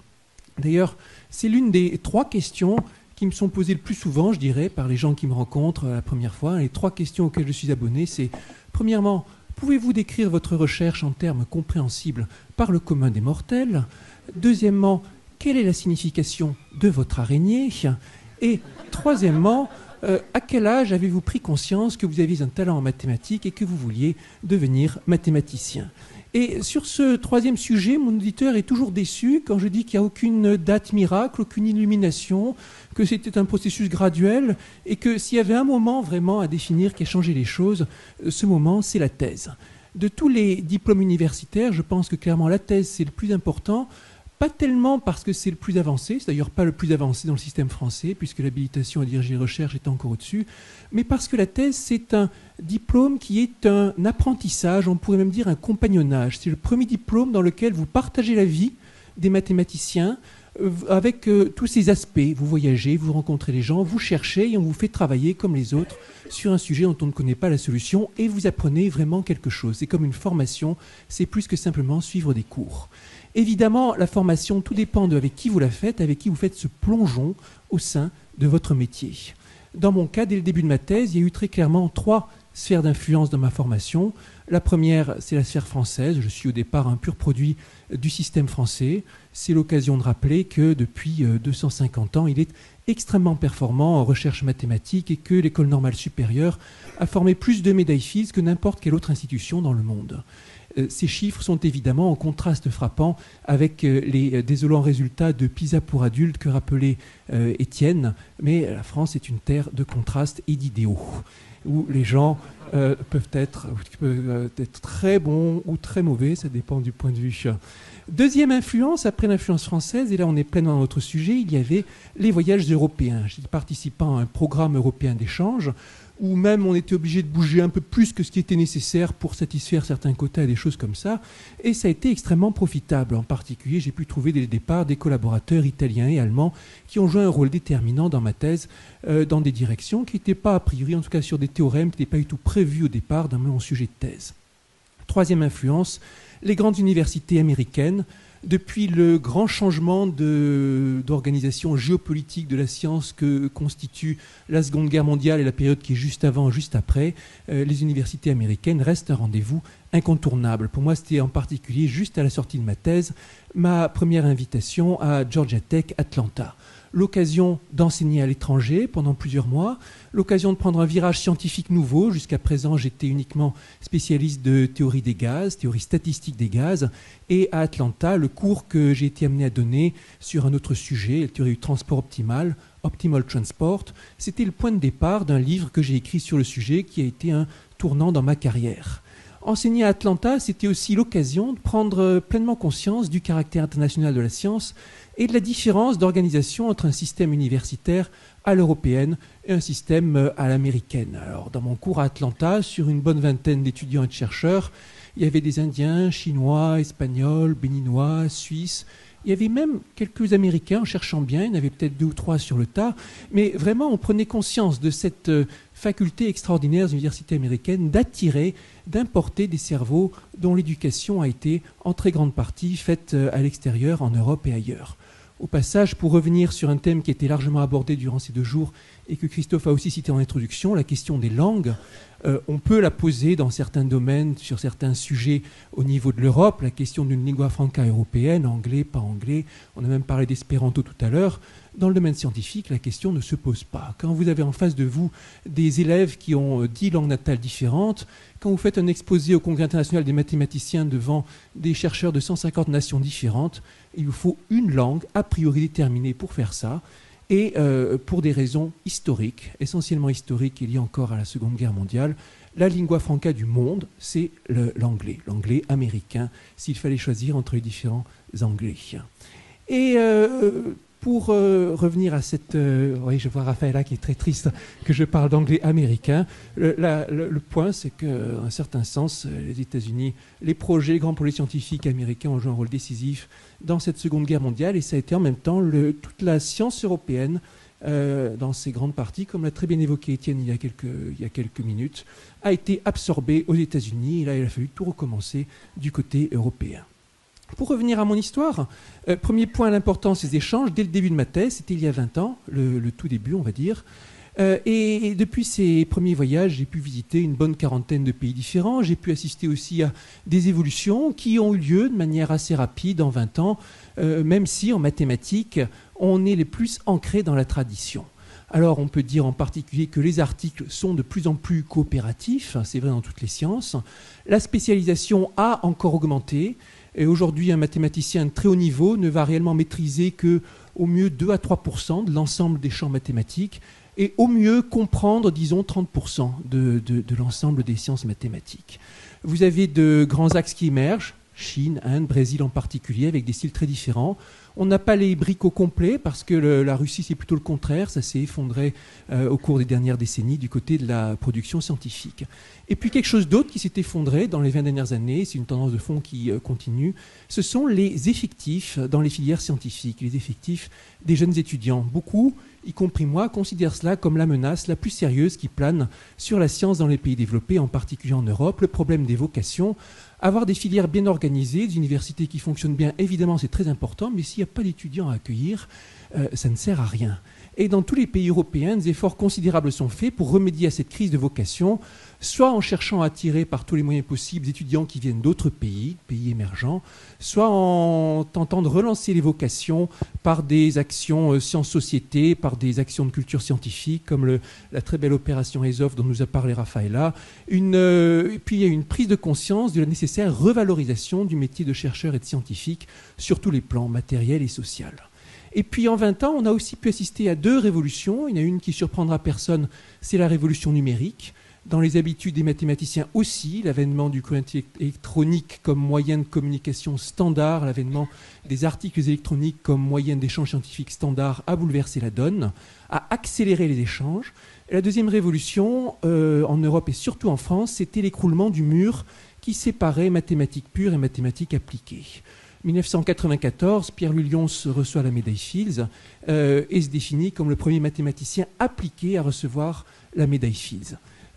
D'ailleurs, c'est l'une des 3 questions qui me sont posées le plus souvent, je dirais, par les gens qui me rencontrent la première fois. Les 3 questions auxquelles je suis abonné, c'est, premièrement, pouvez-vous décrire votre recherche en termes compréhensibles par le commun des mortels? Deuxièmement, quelle est la signification de votre araignée? Et troisièmement, à quel âge avez-vous pris conscience que vous aviez un talent en mathématiques et que vous vouliez devenir mathématicien? Et sur ce 3e sujet, mon auditeur est toujours déçu quand je dis qu'il n'y a aucune date miracle, aucune illumination, que c'était un processus graduel, et que s'il y avait un moment vraiment à définir qui a changé les choses, ce moment, c'est la thèse. De tous les diplômes universitaires, je pense que clairement la thèse, c'est le plus important. Pas tellement parce que c'est le plus avancé, c'est d'ailleurs pas le plus avancé dans le système français, puisque l'habilitation à diriger les recherches est encore au-dessus, mais parce que la thèse, c'est un diplôme qui est un apprentissage, on pourrait même dire un compagnonnage. C'est le premier diplôme dans lequel vous partagez la vie des mathématiciens avec tous ces aspects. Vous voyagez, vous rencontrez les gens, vous cherchez et on vous fait travailler comme les autres sur un sujet dont on ne connaît pas la solution et vous apprenez vraiment quelque chose. C'est comme une formation, c'est plus que simplement suivre des cours. Évidemment, la formation, tout dépend de avec qui vous la faites, avec qui vous faites ce plongeon au sein de votre métier. Dans mon cas, dès le début de ma thèse, il y a eu très clairement 3 sphères d'influence dans ma formation. La première, c'est la sphère française. Je suis au départ un pur produit du système français. C'est l'occasion de rappeler que depuis 250 ans, il est extrêmement performant en recherche mathématique et que l'École normale supérieure a formé plus de médailles Fields que n'importe quelle autre institution dans le monde. Ces chiffres sont évidemment en contraste frappant avec les désolants résultats de PISA pour adultes que rappelait Étienne, mais la France est une terre de contrastes et d'idéaux, où les gens peuvent être très bons ou très mauvais, ça dépend du point de vue. Deuxième influence, après l'influence française, et là on est pleinement dans notre sujet, il y avait les voyages européens. J'étais participant à un programme européen d'échange, où même on était obligé de bouger un peu plus que ce qui était nécessaire pour satisfaire certains quotas et des choses comme ça. Et ça a été extrêmement profitable. En particulier, j'ai pu trouver dès le départ des collaborateurs italiens et allemands qui ont joué un rôle déterminant dans ma thèse, dans des directions qui n'étaient pas a priori, en tout cas sur des théorèmes qui n'étaient pas du tout prévus au départ dans mon sujet de thèse. Troisième influence, les grandes universités américaines, depuis le grand changement d'organisation géopolitique de la science que constitue la Seconde Guerre mondiale et la période qui est juste avant, juste après, les universités américaines restent un rendez-vous incontournable. Pour moi, c'était en particulier, juste à la sortie de ma thèse, ma première invitation à Georgia Tech, Atlanta. L'occasion d'enseigner à l'étranger pendant plusieurs mois, l'occasion de prendre un virage scientifique nouveau. Jusqu'à présent, j'étais uniquement spécialiste de théorie des gaz, théorie statistique des gaz. Et à Atlanta, le cours que j'ai été amené à donner sur un autre sujet, la théorie du transport optimal, Optimal Transport, c'était le point de départ d'un livre que j'ai écrit sur le sujet qui a été un tournant dans ma carrière. Enseigner à Atlanta, c'était aussi l'occasion de prendre pleinement conscience du caractère international de la science et de la différence d'organisation entre un système universitaire à l'européenne et un système à l'américaine. Alors, dans mon cours à Atlanta, sur une bonne vingtaine d'étudiants et de chercheurs, il y avait des Indiens, Chinois, Espagnols, Béninois, Suisses. Il y avait même quelques Américains, en cherchant bien, il y en avait peut-être 2 ou 3 sur le tas, mais vraiment on prenait conscience de cette faculté extraordinaire des universités américaines d'attirer, d'importer des cerveaux dont l'éducation a été en très grande partie faite à l'extérieur, en Europe et ailleurs. Au passage, pour revenir sur un thème qui a été largement abordé durant ces 2 jours et que Christophe a aussi cité en introduction, la question des langues, on peut la poser dans certains domaines, sur certains sujets au niveau de l'Europe, la question d'une lingua franca européenne, anglais, pas anglais, on a même parlé d'espéranto tout à l'heure. Dans le domaine scientifique, la question ne se pose pas. Quand vous avez en face de vous des élèves qui ont 10 langues natales différentes, quand vous faites un exposé au Congrès international des mathématiciens devant des chercheurs de 150 nations différentes, il vous faut une langue a priori déterminée pour faire ça. Et pour des raisons historiques, essentiellement historiques et liées encore à la Seconde Guerre mondiale, la lingua franca du monde, c'est l'anglais, l'anglais américain, s'il fallait choisir entre les différents anglais. Et pour revenir à cette... oui, je vois Raphaëla qui est très triste que je parle d'anglais américain. Le point, c'est qu'en un certain sens, les États-Unis, les grands projets scientifiques américains ont joué un rôle décisif dans cette Seconde Guerre mondiale, et ça a été en même temps toute la science européenne, dans ses grandes parties, comme l'a très bien évoqué Étienne il y a quelques minutes, a été absorbée aux États-Unis, et là il a fallu tout recommencer du côté européen. Pour revenir à mon histoire, premier point, l'importance des échanges. Dès le début de ma thèse, c'était il y a 20 ans, le tout début on va dire, et depuis ces premiers voyages, j'ai pu visiter une bonne quarantaine de pays différents. J'ai pu assister aussi à des évolutions qui ont eu lieu de manière assez rapide en 20 ans, même si en mathématiques, on est les plus ancrés dans la tradition. Alors on peut dire en particulier que les articles sont de plus en plus coopératifs, c'est vrai dans toutes les sciences. La spécialisation a encore augmenté, et aujourd'hui un mathématicien de très haut niveau ne va réellement maîtriser qu'au mieux 2 à 3% de l'ensemble des champs mathématiques, et au mieux comprendre, disons, 30% de l'ensemble des sciences mathématiques. Vous avez de grands axes qui émergent, Chine, Inde, Brésil en particulier, avec des styles très différents. On n'a pas les briques au complet parce que la Russie, c'est plutôt le contraire. Ça s'est effondré au cours des dernières décennies du côté de la production scientifique. Et puis quelque chose d'autre qui s'est effondré dans les 20 dernières années, c'est une tendance de fond qui continue, ce sont les effectifs dans les filières scientifiques, les effectifs des jeunes étudiants. Beaucoup, y compris moi, considèrent cela comme la menace la plus sérieuse qui plane sur la science dans les pays développés, en particulier en Europe, le problème des vocations. Avoir des filières bien organisées, des universités qui fonctionnent bien, évidemment, c'est très important, mais s'il n'y a pas d'étudiants à accueillir, ça ne sert à rien. Et dans tous les pays européens, des efforts considérables sont faits pour remédier à cette crise de vocation, soit en cherchant à attirer par tous les moyens possibles des étudiants qui viennent d'autres pays émergents, soit en tentant de relancer les vocations par des actions sciences-société, par des actions de culture scientifique, comme la très belle opération ESOF dont nous a parlé Raphaëla. Et puis il y a une prise de conscience de la nécessaire revalorisation du métier de chercheur et de scientifique sur tous les plans matériels et sociaux. Et puis en 20 ans, on a aussi pu assister à 2 révolutions. Il y en a une qui surprendra personne, c'est la révolution numérique. Dans les habitudes des mathématiciens aussi, l'avènement du courrier électronique comme moyen de communication standard, l'avènement des articles électroniques comme moyen d'échange scientifique standard a bouleversé la donne, a accéléré les échanges. Et la deuxième révolution, en Europe et surtout en France, c'était l'écroulement du mur qui séparait mathématiques pures et mathématiques appliquées. 1994, Pierre-Louis Lyons reçoit la médaille Fields et se définit comme le premier mathématicien appliqué à recevoir la médaille Fields.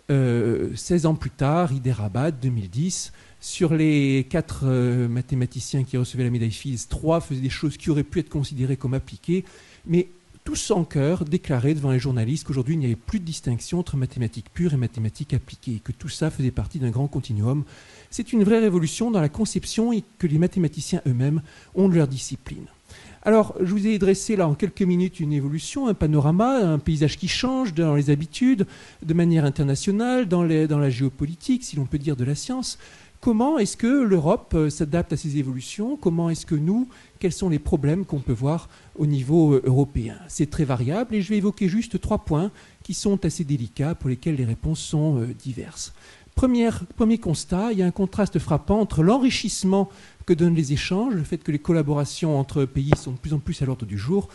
16 ans plus tard, Hyderabad, 2010, Sur les 4 mathématiciens qui recevaient la médaille Fields, 3 faisaient des choses qui auraient pu être considérées comme appliquées, mais tous en chœur déclaraient devant les journalistes qu'aujourd'hui il n'y avait plus de distinction entre mathématiques pures et mathématiques appliquées, et que tout ça faisait partie d'un grand continuum. C'est une vraie révolution dans la conception que les mathématiciens eux-mêmes ont de leur discipline. Alors, je vous ai dressé là en quelques minutes une évolution, un panorama, un paysage qui change dans les habitudes, de manière internationale, dans la géopolitique, si l'on peut dire, de la science. Comment est-ce que l'Europe s'adapte à ces évolutions? Comment est-ce que quels sont les problèmes qu'on peut voir au niveau européen? C'est très variable et je vais évoquer juste 3 points qui sont assez délicats, pour lesquels les réponses sont diverses. Premier constat, il y a un contraste frappant entre l'enrichissement que donnent les échanges, le fait que les collaborations entre pays sont de plus en plus à l'ordre du jour,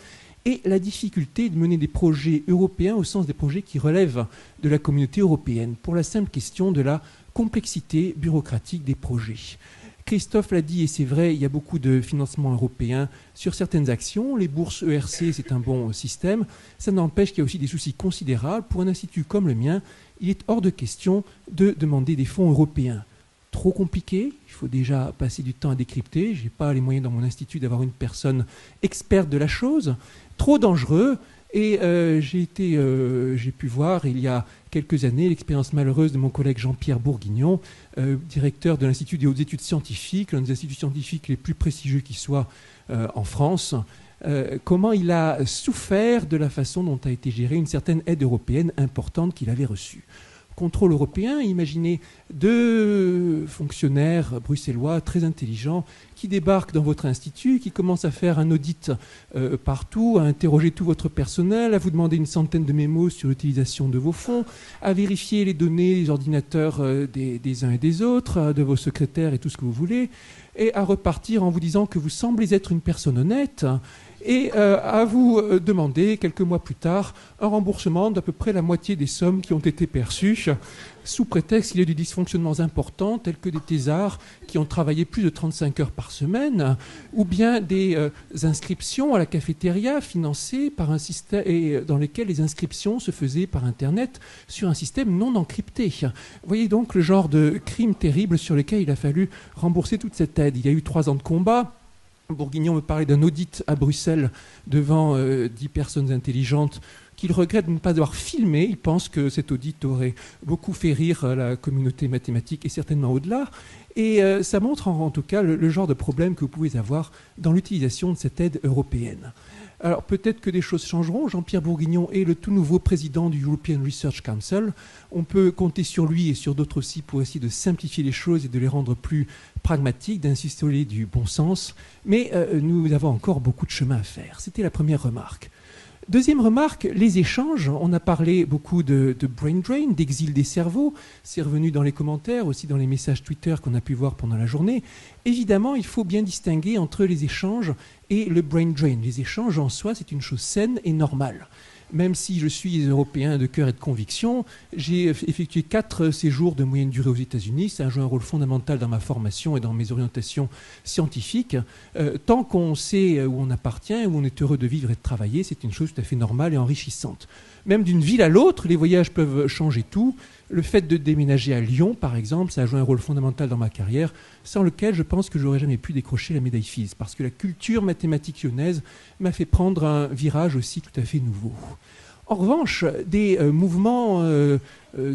et la difficulté de mener des projets européens au sens des projets qui relèvent de la communauté européenne, pour la simple question de la complexité bureaucratique des projets. Christophe l'a dit, et c'est vrai, il y a beaucoup de financement européen sur certaines actions. Les bourses ERC, c'est un bon système. Ça n'empêche qu'il y a aussi des soucis considérables. Pour un institut comme le mien, il est hors de question de demander des fonds européens. Trop compliqué, il faut déjà passer du temps à décrypter. Je n'ai pas les moyens dans mon institut d'avoir une personne experte de la chose. Trop dangereux. Et j'ai pu voir il y a quelques années l'expérience malheureuse de mon collègue Jean-Pierre Bourguignon, directeur de l'Institut des hautes études scientifiques, l'un des instituts scientifiques les plus prestigieux qui soient en France. Comment il a souffert de la façon dont a été gérée une certaine aide européenne importante qu'il avait reçue. Contrôle européen, imaginez 2 fonctionnaires bruxellois très intelligents qui débarquent dans votre institut, qui commencent à faire un audit partout, à interroger tout votre personnel, à vous demander une centaine de mémos sur l'utilisation de vos fonds, à vérifier les données des ordinateurs des uns et des autres, de vos secrétaires et tout ce que vous voulez, et à repartir en vous disant que vous semblez être une personne honnête, et à vous demander, quelques mois plus tard, un remboursement d'à peu près la moitié des sommes qui ont été perçues, sous prétexte qu'il y a des dysfonctionnements importants, tels que des thésards qui ont travaillé plus de 35 heures par semaine, ou bien des inscriptions à la cafétéria financées par un système, et dans lesquelles les inscriptions se faisaient par Internet sur un système non encrypté. Vous voyez donc le genre de crimes terribles sur lesquels il a fallu rembourser toute cette aide. Il y a eu 3 ans de combat. Bourguignon me parlait d'un audit à Bruxelles devant 10 personnes intelligentes qu'il regrette de ne pas avoir filmé. Il pense que cet audit aurait beaucoup fait rire la communauté mathématique et certainement au-delà. Et ça montre en tout cas le genre de problème que vous pouvez avoir dans l'utilisation de cette aide européenne. Alors peut-être que des choses changeront. Jean-Pierre Bourguignon est le tout nouveau président du European Research Council. On peut compter sur lui et sur d'autres aussi pour essayer de simplifier les choses et de les rendre plus pragmatiques, d'insuffler du bon sens. Mais nous avons encore beaucoup de chemin à faire. C'était la première remarque. Deuxième remarque, les échanges. On a parlé beaucoup de brain drain, d'exil des cerveaux. C'est revenu dans les commentaires, aussi dans les messages Twitter qu'on a pu voir pendant la journée. Évidemment, il faut bien distinguer entre les échanges et le brain drain. Les échanges en soi, c'est une chose saine et normale. Même si je suis européen de cœur et de conviction, j'ai effectué 4 séjours de moyenne durée aux États-Unis. Ça a joué un rôle fondamental dans ma formation et dans mes orientations scientifiques. Tant qu'on sait où on appartient, où on est heureux de vivre et de travailler, c'est une chose tout à fait normale et enrichissante. Même d'une ville à l'autre, les voyages peuvent changer tout. Le fait de déménager à Lyon, par exemple, ça a joué un rôle fondamental dans ma carrière, sans lequel je pense que je n'aurais jamais pu décrocher la médaille Fields, parce que la culture mathématique lyonnaise m'a fait prendre un virage aussi tout à fait nouveau. En revanche, des mouvements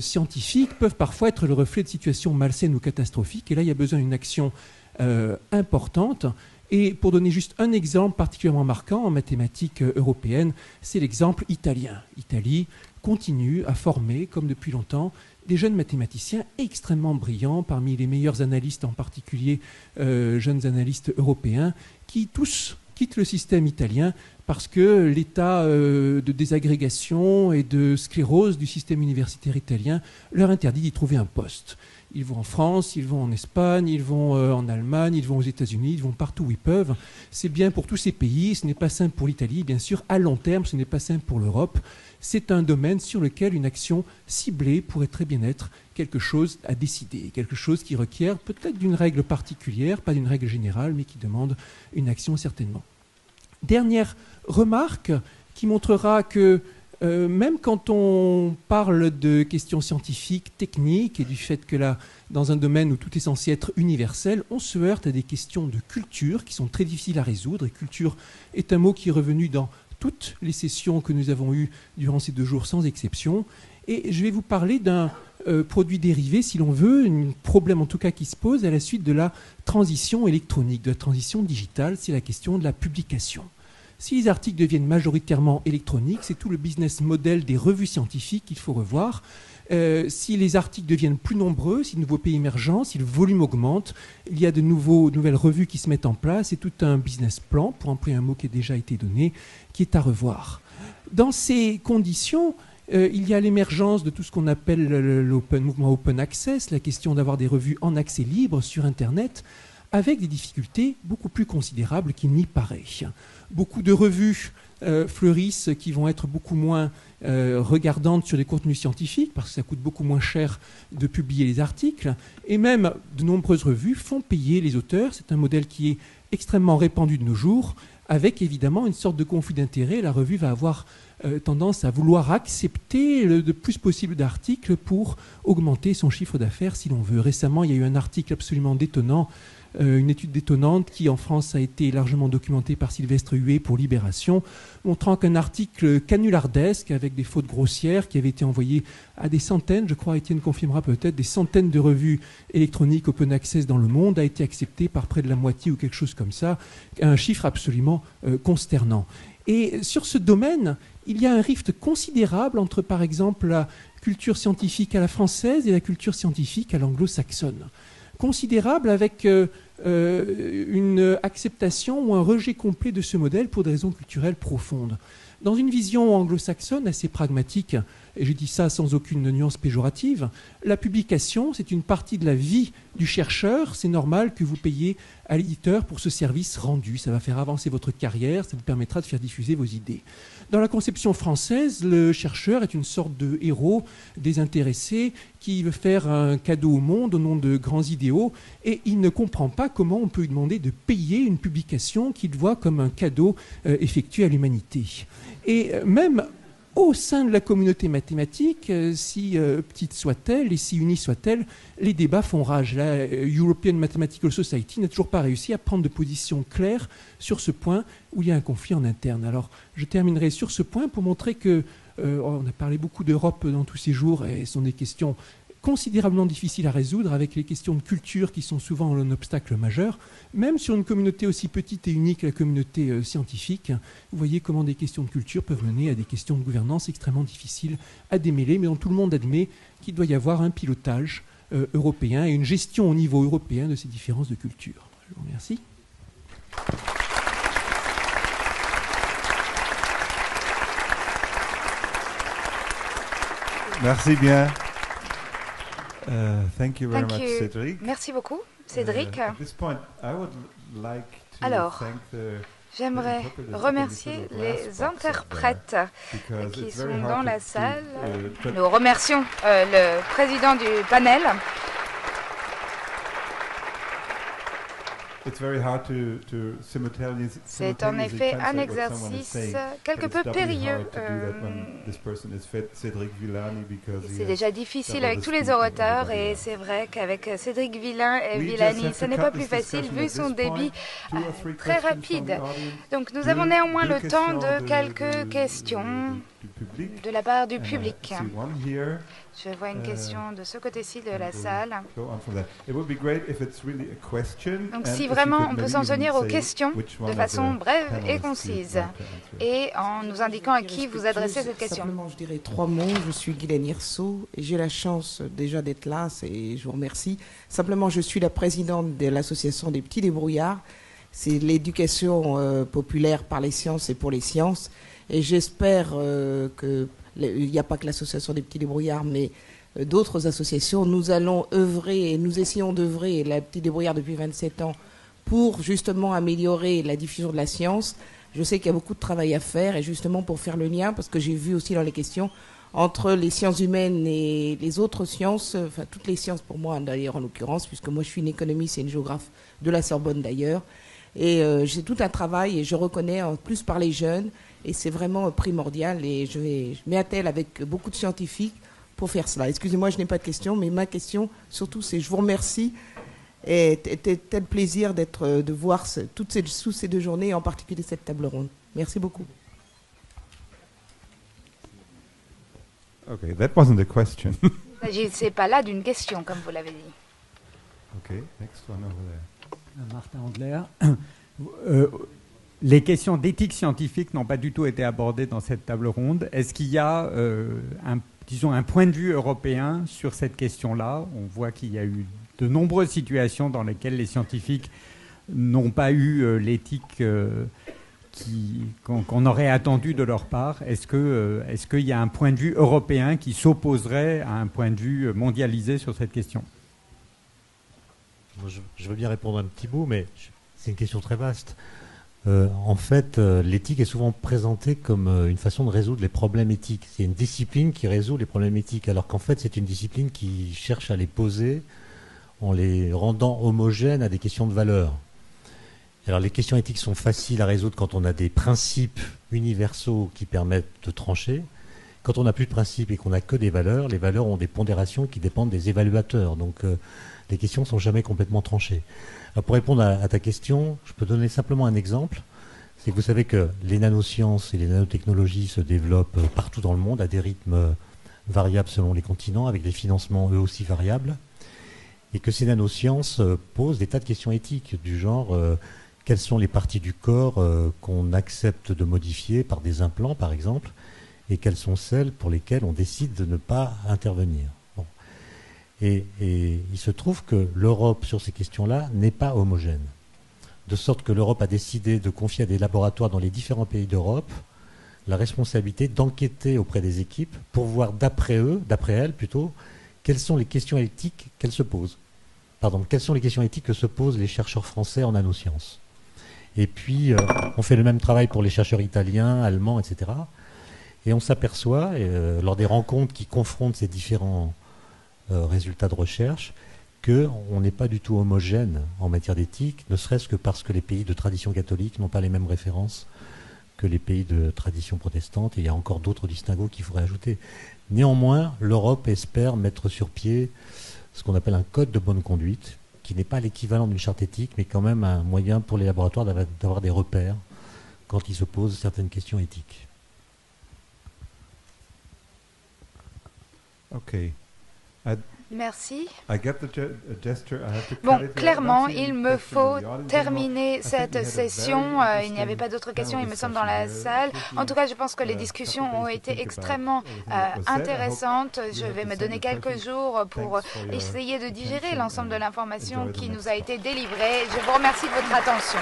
scientifiques peuvent parfois être le reflet de situations malsaines ou catastrophiques, et là il y a besoin d'une action importante. Et pour donner juste un exemple particulièrement marquant en mathématiques européennes, c'est l'exemple italien. L'Italie continue à former, comme depuis longtemps, des jeunes mathématiciens extrêmement brillants, parmi les meilleurs analystes, en particulier jeunes analystes européens, qui tous quittent le système italien parce que l'état de désagrégation et de sclérose du système universitaire italien leur interdit d'y trouver un poste. Ils vont en France, ils vont en Espagne, ils vont en Allemagne, ils vont aux États-Unis, ils vont partout où ils peuvent. C'est bien pour tous ces pays, ce n'est pas simple pour l'Italie, bien sûr. À long terme, ce n'est pas simple pour l'Europe. C'est un domaine sur lequel une action ciblée pourrait très bien être quelque chose à décider, quelque chose qui requiert peut-être d'une règle particulière, pas d'une règle générale, mais qui demande une action certainement. Dernière remarque qui montrera que Même quand on parle de questions scientifiques, techniques, et du fait que là, dans un domaine où tout est censé être universel, on se heurte à des questions de culture qui sont très difficiles à résoudre. Et culture est un mot qui est revenu dans toutes les sessions que nous avons eues durant ces 2 jours, sans exception. Et je vais vous parler d'un produit dérivé, si l'on veut, un problème en tout cas qui se pose à la suite de la transition électronique, de la transition digitale, c'est la question de la publication. Si les articles deviennent majoritairement électroniques, c'est tout le business model des revues scientifiques qu'il faut revoir. Si les articles deviennent plus nombreux, si de nouveaux pays émergents, si le volume augmente, il y a de nouvelles revues qui se mettent en place et tout un business plan, pour employer un mot qui a déjà été donné, qui est à revoir. Dans ces conditions, il y a l'émergence de tout ce qu'on appelle le mouvement open access, la question d'avoir des revues en accès libre sur Internet, avec des difficultés beaucoup plus considérables qu'il n'y paraît. Beaucoup de revues fleurissent qui vont être beaucoup moins regardantes sur les contenus scientifiques, parce que ça coûte beaucoup moins cher de publier les articles, et même de nombreuses revues font payer les auteurs. C'est un modèle qui est extrêmement répandu de nos jours, avec évidemment une sorte de conflit d'intérêts. La revue va avoir tendance à vouloir accepter le plus possible d'articles pour augmenter son chiffre d'affaires si l'on veut. Récemment, il y a eu un article absolument détonnant, une étude détonnante qui en France a été largement documentée par Sylvestre Huet pour Libération, montrant qu'un article canulardesque avec des fautes grossières qui avait été envoyé à des centaines, je crois Étienne confirmera peut-être, des centaines de revues électroniques open access dans le monde, a été accepté par près de la moitié ou quelque chose comme ça, un chiffre absolument consternant. Et sur ce domaine, il y a un rift considérable entre, par exemple, la culture scientifique à la française et la culture scientifique à l'anglo-saxonne. Considérable avec une acceptation ou un rejet complet de ce modèle pour des raisons culturelles profondes. Dans une vision anglo-saxonne assez pragmatique, et je dis ça sans aucune nuance péjorative, la publication, c'est une partie de la vie du chercheur. C'est normal que vous payiez à l'éditeur pour ce service rendu. Ça va faire avancer votre carrière, ça vous permettra de faire diffuser vos idées. Dans la conception française, le chercheur est une sorte de héros désintéressé qui veut faire un cadeau au monde au nom de grands idéaux, et il ne comprend pas comment on peut lui demander de payer une publication qu'il voit comme un cadeau effectué à l'humanité. Et même au sein de la communauté mathématique, si petite soit-elle et si unie soit-elle, les débats font rage. La European Mathematical Society n'a toujours pas réussi à prendre de position claire sur ce point où il y a un conflit en interne. Alors, je terminerai sur ce point pour montrer que on a parlé beaucoup d'Europe dans tous ces jours, et ce sont des questions considérablement difficiles à résoudre, avec les questions de culture qui sont souvent un obstacle majeur. Même sur une communauté aussi petite et unique, la communauté scientifique, vous voyez comment des questions de culture peuvent mener à des questions de gouvernance extrêmement difficiles à démêler, mais dont tout le monde admet qu'il doit y avoir un pilotage européen et une gestion au niveau européen de ces différences de culture. Je vous remercie. Merci bien. Thank you very much, Cédric. Merci beaucoup, Cédric. At this point, I would like to Alors, thank the j'aimerais remercier les interprètes qui sont dans la salle. Nous remercions le président du panel. C'est en effet un exercice quelque peu périlleux. C'est déjà difficile avec tous les orateurs, et c'est vrai qu'avec Cédric Villani, ce n'est pas plus facile vu son débit très rapide. Donc nous avons néanmoins le temps de quelques questions de la part du public. Je vois une question de ce côté-ci de la salle. Donc si vraiment on peut s'en tenir aux questions de façon brève et concise, et en nous indiquant à qui vous adressez cette question. Simplement, je dirais 3 mots. Je suis Guylaine Hirso et j'ai la chance déjà d'être là, et je vous remercie. Simplement, je suis la présidente de l'association des petits débrouillards. C'est l'éducation populaire par les sciences et pour les sciences. Et j'espère que il n'y a pas que l'association des petits débrouillards, mais d'autres associations. Nous allons œuvrer, et nous essayons d'œuvrer, la Petits Débrouillards depuis 27 ans, pour justement améliorer la diffusion de la science. Je sais qu'il y a beaucoup de travail à faire, et justement pour faire le lien, parce que j'ai vu aussi dans les questions, entre les sciences humaines et les autres sciences, enfin toutes les sciences pour moi d'ailleurs en l'occurrence, puisque moi je suis une économiste et une géographe de la Sorbonne d'ailleurs. Et j'ai tout un travail, et je reconnais en plus par les jeunes, Et c'est vraiment primordial et je m'attelle avec beaucoup de scientifiques pour faire cela. Excusez-moi, je n'ai pas de question, mais ma question surtout c'est je vous remercie. Et c'était tel plaisir de voir sous ces 2 journées, et en particulier cette table ronde. Merci beaucoup. Okay, that wasn't a question. Il ne s'agissait pas là d'une question, comme vous l'avez dit. Okay, next one over there. Martin Andler. Les questions d'éthique scientifique n'ont pas du tout été abordées dans cette table ronde. Est-ce qu'il y a un point de vue européen sur cette question-là? On voit qu'il y a eu de nombreuses situations dans lesquelles les scientifiques n'ont pas eu l'éthique qu'on aurait attendue de leur part. Est-ce qu'il y a un point de vue européen qui s'opposerait à un point de vue mondialisé sur cette question? Je veux bien répondre un petit bout, mais c'est une question très vaste. En fait, l'éthique est souvent présentée comme une façon de résoudre les problèmes éthiques. C'est une discipline qui résout les problèmes éthiques, alors qu'en fait, c'est une discipline qui cherche à les poser en les rendant homogènes à des questions de valeur. Alors, les questions éthiques sont faciles à résoudre quand on a des principes universaux qui permettent de trancher. Quand on n'a plus de principes et qu'on n'a que des valeurs, les valeurs ont des pondérations qui dépendent des évaluateurs. Donc, les questions ne sont jamais complètement tranchées. Alors, pour répondre à ta question, je peux donner simplement un exemple. C'est que vous savez que les nanosciences et les nanotechnologies se développent partout dans le monde à des rythmes variables selon les continents, avec des financements eux aussi variables. Et que ces nanosciences posent des tas de questions éthiques, du genre quelles sont les parties du corps qu'on accepte de modifier par des implants, par exemple, et quelles sont celles pour lesquelles on décide de ne pas intervenir. Bon. Et il se trouve que l'Europe, sur ces questions-là, n'est pas homogène. De sorte que l'Europe a décidé de confier à des laboratoires dans les différents pays d'Europe la responsabilité d'enquêter auprès des équipes pour voir d'après elles plutôt, quelles sont les questions éthiques qu'elles se posent. Pardon, quelles sont les questions éthiques que se posent les chercheurs français en nanosciences. Et puis, on fait le même travail pour les chercheurs italiens, allemands, etc. Et on s'aperçoit, lors des rencontres qui confrontent ces différents résultats de recherche, qu'on n'est pas du tout homogène en matière d'éthique, ne serait-ce que parce que les pays de tradition catholique n'ont pas les mêmes références que les pays de tradition protestante, et il y a encore d'autres distinguos qu'il faudrait ajouter. Néanmoins, l'Europe espère mettre sur pied ce qu'on appelle un code de bonne conduite, qui n'est pas l'équivalent d'une charte éthique, mais quand même un moyen pour les laboratoires d'avoir des repères quand ils se posent certaines questions éthiques. Okay. Merci. Bon, clairement, il me faut terminer cette session. Il n'y avait pas d'autres questions, il me semble, dans la salle. En tout cas, je pense que les discussions ont été extrêmement intéressantes. Je vais me donner quelques jours pour essayer de digérer l'ensemble de l'information qui nous a été délivrée. Je vous remercie de votre attention.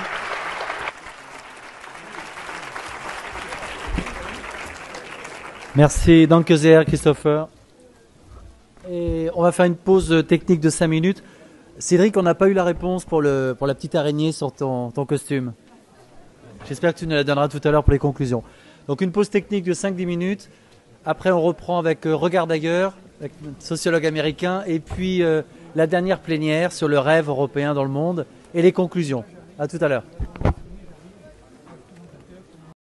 Merci, danke sehr, Christopher. Et on va faire une pause technique de 5 minutes. Cédric, on n'a pas eu la réponse pour la petite araignée sur ton costume. J'espère que tu nous la donneras tout à l'heure pour les conclusions. Donc une pause technique de 5-10 minutes. Après, on reprend avec Regard d'ailleurs, avec notre sociologue américain, et puis la dernière plénière sur le rêve européen dans le monde et les conclusions. À tout à l'heure.